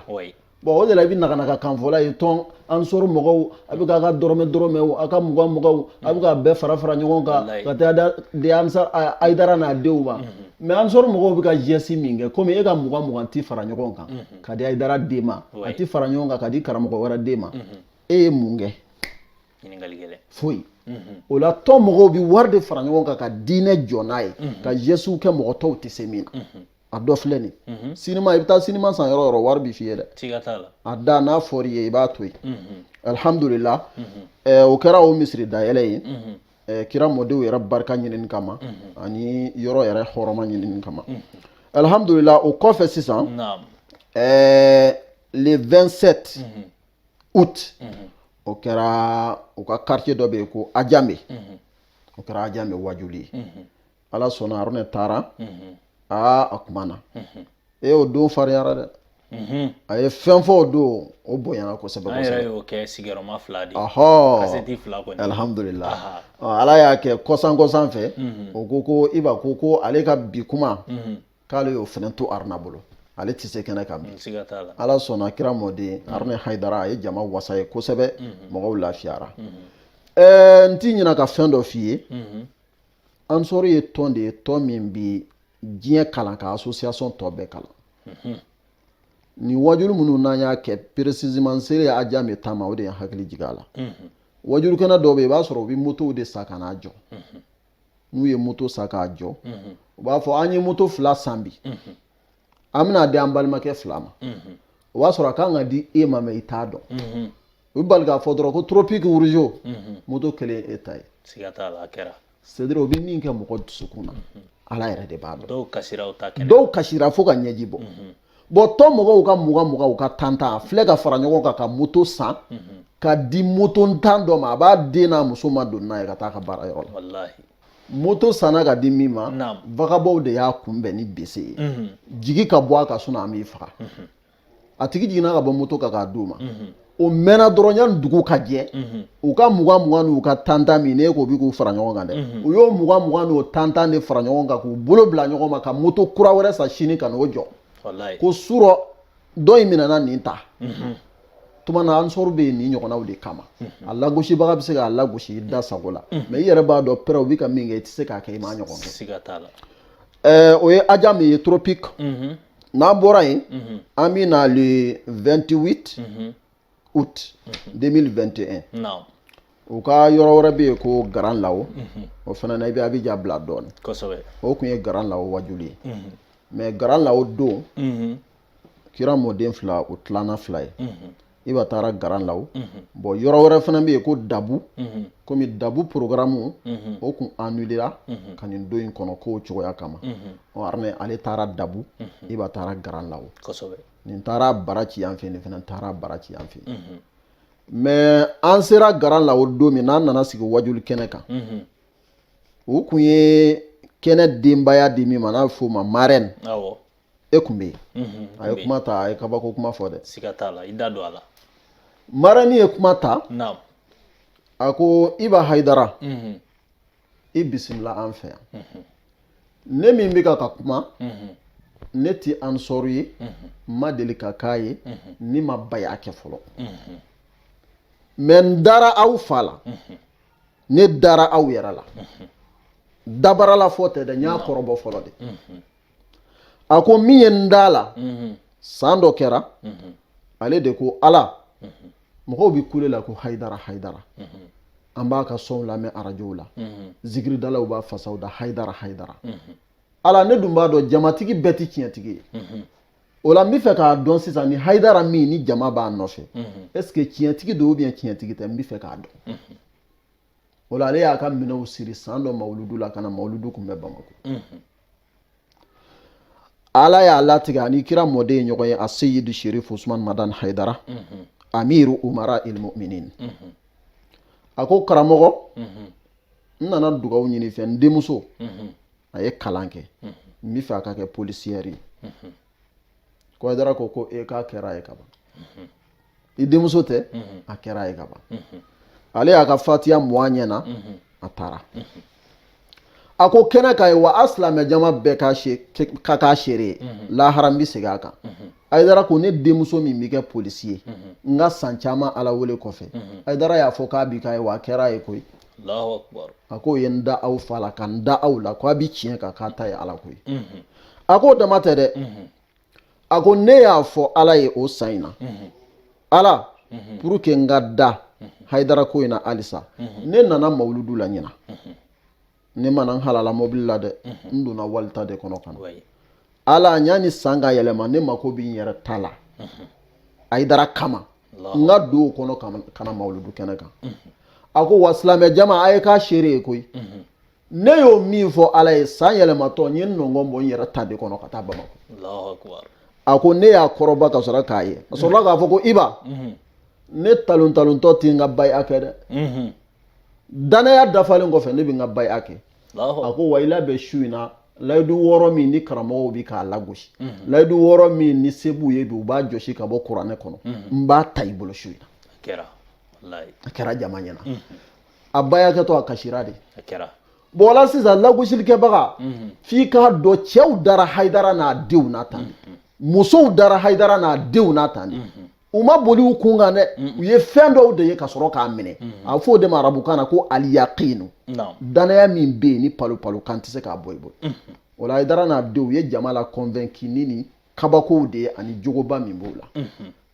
bon o de la i bɛ naga kan fɔla ye tɔn an sɔrɔ mɔgɔw a bɛ k'a ka dɔrɔmɛw a ka mugan a bɛ k'a bɛɛ fara ɲɔgɔn kan ka taa di Ayidara n'a denw ma mais an sɔrɔ mɔgɔw bɛ ka geste min kɛ komi e ka mugan ti fara ɲɔgɔn kan ka di Ayidara den ma a ti fara ɲɔgɔn kan ka di karamɔgɔ wɛrɛ den ma e ye mun kɛ foyi o la tɔ mɔgɔw bɛ wari de fara ɲɔgɔn kan ka diinɛ jɔ n'a ye ka geste kɛ mɔgɔ tɔw tɛ se min na a dɔ filɛ nin sinima i bɛ taa sinima san yɔrɔ yɔrɔ wari bɛ f'i ye dɛ a da n'a fɔra i ye i b'a to yen alhamdulillah o kɛra o misiri dayɛlɛ ye kira mɔdenw yɛrɛ barika ɲinini kama ani yɔrɔ yɛrɛ hɔrɔma ɲinini kama alhamdulillah o kɔfɛ sisan le 27 août o kɛra u ka quartier dɔ bɛ yen ko Ajame o kɛra Ajame wajuli ye ala sɔnna Haruna taara a kumana o don fariyara dɛ a ye fɛn fɔ o don o bonyana kosɛbɛ an yɛrɛ y'o kɛ sigiyɔrɔma 2 de kasɛti 2 kɔni alhamdulillah ala y'a kɛ kɔsan fɛ o ko Iba ko ale ka bi kuma k'ale y'o fɛnɛ to Haruna bolo ale tɛ se kɛnɛ kan ala sɔnna kira mɔden Haruna Hayidara a ye jama wasa ye kosɛbɛ mɔgɔw lafiyara n t'i ɲinɛ ka fɛn dɔ f'i ye an sɔrɔ ye tɔn de ye tɔn min bi diɲɛ kalan ka association tɔ bɛɛ kalan ni wajulu minnu n'an y'a kɛ précisément sere Ajame taama o de ye hakili jigin a la wajulukɛnɛ dɔw bɛ yen i b'a sɔrɔ u bɛ motow de san ka n'a jɔ n'u ye moto san k'a jɔ u b'a fɔ an ye moto 2 san bi an bɛna di an balimakɛ 2 ma o b'a sɔrɔ a kan ka di e ma mais i t'a dɔn u bɛ bali k'a fɔ dɔrɔn ko tropique rouge moto 1 e ta ye c'est à dire o bɛ min kɛ mɔgɔ dusukun na ala yɛrɛ de b'a dɔn dɔw kasira fo ka ɲɛji bɔ bon tɔ mɔgɔw ka mugan ka tan filɛ ka fara ɲɔgɔn kan ka moto san ka di moto tan dɔ ma a b'a den n'a muso ma don n'a ye ka taa ka baara yɔrɔ la moto sanna ka di min ma vagabɔw de y'a kunbɛn ni bese ye jigi ka bɔ a ka sun an b'i faga a tigi jiginna ka bɔ moto kan k'a d'u ma o mɛnna dɔrɔn yanni dugu ka jɛ u ka mugan n'u ka tan min ne ko bi k'u fara ɲɔgɔn kan dɛ u y'o mugan n'o tan de fara ɲɔgɔn kan k'u bolo bila ɲɔgɔn ma ka moto kura wɛrɛ san sini ka n'o jɔ ko surɔ dɔ in minɛna nin ta tuma na an sɔrɔ bɛ yen nin ɲɔgɔnnaw de kama a lagosibaga bɛ se k'a lagosi i da sago la mais i yɛrɛ b'a dɔn pɛrɛ u bɛ ka min kɛ i tɛ se k'a kɛ i m'a ɲɔgɔn kɛ o ye Ajame ye tropique n'an bɔra yen an bɛ na le 28 août 2021 u ka yɔrɔ wɛrɛ bɛ yen ko Garan Lawo o fana na i bɛ Abidjan bila dɔɔnin o tun ye Garan Lawo wajuli ye mais Garan Lawo don kira mɔden 2 o tilanna 2 ye Iba taara Garan Lawo bon yɔrɔ wɛrɛ fana bɛ yen ko Dabu komi Dabu programme o kun annulera ka nin don in kɔnɔ k'o cogoya kama Haruna ale taara Dabu Iba taara Garan Lawo nin taara bara ci yan fɛ nin fana taara bara ci yan fɛ mais an sera Garan Lawo don min n'an nana sigi wajuli kɛnɛ kan o kun ye kɛnɛ denbaya di min ma n'a bɛ f'o ma marraine e kun bɛ yen a ye kuma ta a ye kabako kuma fɔ dɛ marraine ye kuma ta a ko Iba Hayidara i bisimila an fɛ yan ne min bɛ ka kuma ne ti an sɔrɔ ye ma deli ka k'a ye ni ma baya kɛ fɔlɔ mais n dara aw fa la ne dara aw yɛrɛ la dabarala fɔ tɛ dɛ n y'a kɔrɔbɔ fɔlɔ de a ko min ye n da la san dɔ kɛra ale de ko ala mɔgɔw bɛ kule la ko Hayidara an b'a ka sɔnw lamɛn arajow la zikiridalaw b'a fasaw da Hayidara ala ne dun b'a dɔn jamatigi bɛɛ tɛ tiɲɛtigi ye o la n bɛ fɛ k'a dɔn sisan ni Hayidara min ni jama b'a nɔfɛ est ce que tiɲɛtigi don ou bien tiɲɛtigi tɛ n bɛ fɛ k'a dɔn o la ale y'a ka minɛnw siri san dɔ mawuludu la ka na mawuludu kun bɛ Bamako ala y'a latigɛ ani kira mɔden ye ɲɔgɔn ye a Seyidu Sherif Usman Madan Hayidara amiru umara il mu'minin a ko karamɔgɔ n nana dugawu ɲini fɛ n denmuso a ye kalan kɛ n bɛ fɛ a ka kɛ policière ye ko Haidara ko k'a kɛra ye ka ban i denmuso tɛ a kɛra ye ka ban ale y'a ka fatiya mɔn ɲɛna a taara a ko kɛnɛ ka ye wa a silamɛ jama bɛɛ ka k'a seere ye lahara n bɛ segin a kan Haidara ko ne denmuso min bɛ kɛ polisi ye n ka san caman ala wele kɔfɛ Haidara y'a fɔ k'a bɛ k'a ye wa a kɛra ye koyi Allahu akbar a ko ye n da aw fa la ka n da aw la ko a bɛ tiɲɛ kan k'a ta ye ala koyi a ko dama tɛ dɛ a ko ne y'a fɔ ala ye o san in na ala pour que n ka da Haidara ko in na halisa ne nana mawuludu la ɲina ne mana n halala mobili la dɛ n donna walita de kɔnɔ ka na ala ɲani san ka yɛlɛma ne mako bɛ n yɛrɛ ta la Haidara kama n ka don o kɔnɔ ka na mawuludu kɛnɛ kan a ko wa silamɛ jama a ye k'a seere ye koyi ne y'o min fɔ ala ye san yɛlɛmatɔ n ye nɔngɔn bɔ n yɛrɛ ta de kɔnɔ ka taa Bamako a ko ne y'a kɔrɔba ka sɔrɔ k'a ye a sɔrɔla k'a fɔ ko Iba ne talon-talontɔ tɛ n ka baya kɛ dɛ danaya dafalen kɔfɛ ne bɛ n ka baya kɛ a ko wa i labɛn su in na layidu 6 min ni karamɔgɔw bɛ k'a lagosi layidu 6 min ni se b'u ye bi u b'a jɔsi ka bɔ kuranɛ kɔnɔ n b'a ta i bolo su in na a kɛra jama ɲɛna a baya kɛtɔ a kasira de bon la sisan lagosilikɛbaga f'i k'a dɔn cɛw dara Haidara n'a denw na tan musow dara Haidara n'a denw na tan u ma boli u kun kan dɛ u ye fɛn dɔw de ye ka sɔrɔ k'a minɛ a fɔ o de ma arabukan na ko aliyaqinu danaya min bɛ yen ni palo kan tɛ se k'a bɔ i bolo o la Haidara n'a denw u ye jama la convaincu ni kabakow de ye ani jogoba min b'o la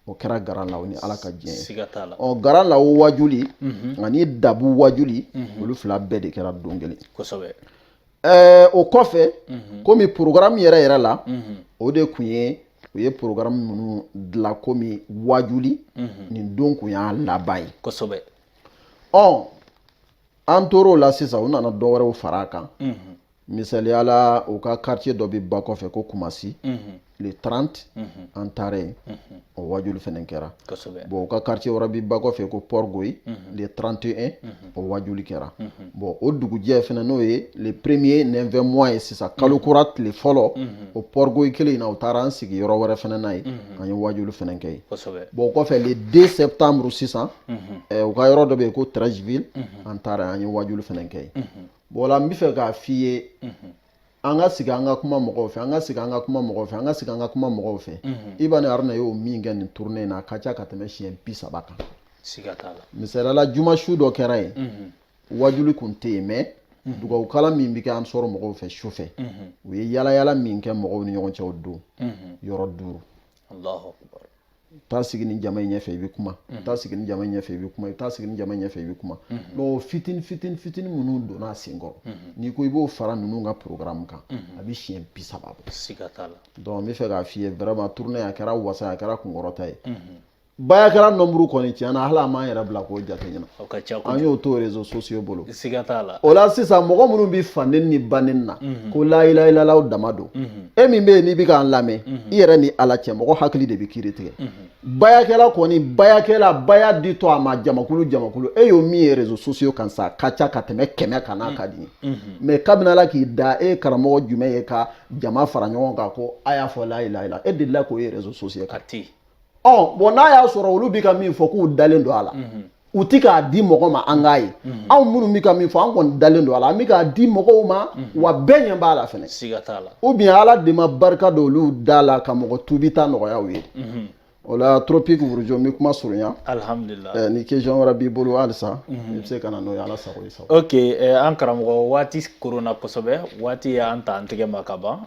o kɛra garan la o ni ala ka diɲɛ ye garan la o wajuli ani dabu wajuli olu fila bɛɛ de kɛra don kelen o kɔfɛ komi programme yɛrɛ la o de kun ye u ye programme minnu dilan komi wajuli nin don kun y'a laban ye an tor'o la sisan u nana dɔ wɛrɛw fara a kan misaliya la u ka quartier dɔ bɛ ba kɔfɛ ko Kumasi le 30 an taara yen o wajuli fɛnɛ kɛra bon u ka quartier wɛrɛ bɛ ba kɔfɛ ko Port Goy le 31 o wajuli kɛra bon o dugujɛ fɛnɛ n'o ye le 1er 9 mois ye sisan kalo kura tile fɔlɔ o Port Goy kelen na u taara an sigi yɔrɔ wɛrɛ fɛnɛ na ye an ye wajuli fɛnɛ kɛ yen bon kɔfɛ le 2 septembre sisan u ka yɔrɔ dɔ bɛ yen ko Trècheville an taara an ye wajuli fɛnɛ kɛ yen bon la n bɛ fɛ k'a f'i ye an ka sigi an ka kuma mɔgɔw fɛ an ka sigi an ka kuma mɔgɔw fɛ an ka sigi an ka kuma mɔgɔw fɛ Iba ni Haruna y'o min kɛ nin tournée in na a ka ca ka tɛmɛ siɲɛ 30 kan misaliya la juma su dɔ kɛra yen wajuli kun tɛ yen mais dugawukala min bɛ kɛ an sɔrɔ mɔgɔw fɛ su fɛ u ye yalayala min kɛ mɔgɔw ni ɲɔgɔn cɛ o don yɔrɔ 5 taa sigi ni jama in ɲɛfɛ i bɛ kuma taa sigi ni jama in ɲɛfɛ i bɛ kuma taa sigi ni jama in ɲɛfɛ i bɛ kuma donc fitini minnu donna a senkɔrɔ n'i ko i b'o fara ninnu ka programme kan a bɛ siɲɛ 30 bɔ donc n bɛ fɛ k'a f'i ye vraiment tournée a kɛra wasa a kɛra kunkɔrɔta ye baya kɛra nombre kɔni tiɲɛna hali an m'an yɛrɛ bila k'o jate ɲɛna an y'o to réseaux sociaux bolo o la sisan mɔgɔ minnu bɛ faden ni baden na ko la ilaha illallah dama don e min bɛ yen n'i bɛ k'an lamɛn i yɛrɛ ni ala cɛ mɔgɔ hakili de bɛ kiiri tigɛ bayakɛla kɔni baya di to a ma jamakulu e y'o min ye réseaux sociaux kan sa a ka ca ka tɛmɛ 100 kan n'a ka di ye mais kabini ala k'i da e karamɔgɔ jumɛn ye ka jama fara ɲɔgɔn kan ko a y'a fɔ la ilaha illallah e delila k'o ye réseaux sociaux kan bon n'a y'a sɔrɔ olu bɛ ka min fɔ k'u dalen don a la u tɛ k'a di mɔgɔ ma an k'a ye anw minnu bɛ ka min fɔ an kɔni dalen don a la an bɛ k'a di mɔgɔw ma wa bɛɛ ɲɛ b'a la fɛnɛ ou bien ala de ma barika don olu da la ka mɔgɔ tubi ta nɔgɔya u ye o la Tropique Wurujo n bɛ kuma surunya alhamdulillah ni question wɛrɛ b'i bolo halisa i bɛ se ka na n'o ye ala sago i sago ok an karamɔgɔ waati koronna kosɛbɛ waati y'an ta an tɛgɛ ma ka ban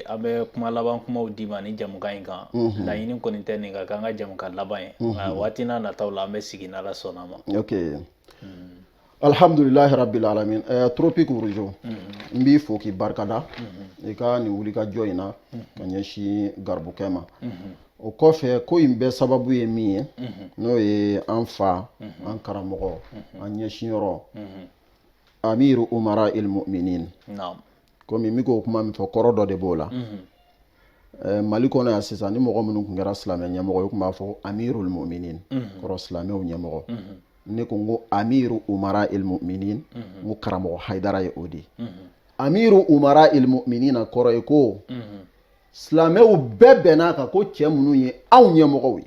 an bɛ kuma laban kumaw d'i ma ni jamukan in kan laɲini kɔni tɛ nin ka kɛ an ka jamukan laban ye nka waati n'a nataw la an bɛ sigi n'ala sɔnna ma ok alhamdulilahi rabbil alamin Tropique Wurujo n b'i fo k'i barikada i ka nin wulikajɔ in na ka ɲɛsin garibukɛ ma o kɔfɛ ko in bɛɛ sababu ye min ye n'o ye an fa an karamɔgɔ an ɲɛsinyɔrɔ amiru umara il mu'minin komi n bɛ k'o kuma min fɔ kɔrɔ dɔ de b'o la Mali kɔnɔ yan sisan ni mɔgɔ minnu kun kɛra silamɛ ɲɛmɔgɔ ye kun b'a fɔ amirul mu'minin kɔrɔ silamɛw ɲɛmɔgɔ ne ko n ko amiru umara il mu'minin n ko karamɔgɔ Haidara ye o de amiru umara il mu'minin kɔrɔ ye ko silamɛw bɛɛ bɛn'a kan ko cɛ minnu ye anw ɲɛmɔgɔw ye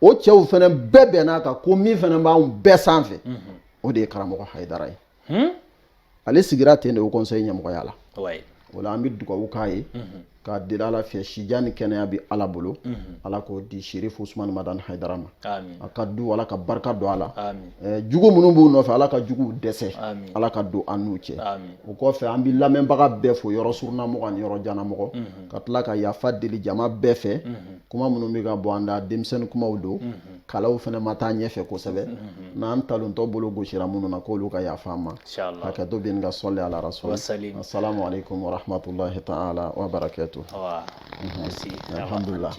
o cɛw fana bɛɛ bɛn'a kan ko min fana b'anw bɛɛ sanfɛ o de ye karamɔgɔ Haidara ye ale sigira ten de o conseil ɲɛmɔgɔya la o la an bɛ dugawu k'a ye k'a deli Ala fɛ sija ni kɛnɛya bɛ Ala bolo Ala k'o di Sherif Usmani Madani Haidara ma a ka du Ala ka barika don a la jugu minnu b'u nɔfɛ Ala ka juguw dɛsɛ Ala ka don an n'u cɛ o kɔfɛ an bɛ lamɛnbaga bɛɛ fo yɔrɔ surunamɔgɔ ani yɔrɔ janamɔgɔ ka tila ka yafa deli jama bɛɛ fɛ kuma minnu bɛ ka bɔ an da denmisɛnnin kumaw don kalaw fana ma taa ɲɛfɛ kosɛbɛ n'an taluntɔ bolo gosira minnu na k'olu ka yafa an ma hakɛto bɛ nin ka sɔli ala rasul assalamu alaikum wa rahmatullahi ta'ala wa barakatuh. Alhamdulillah.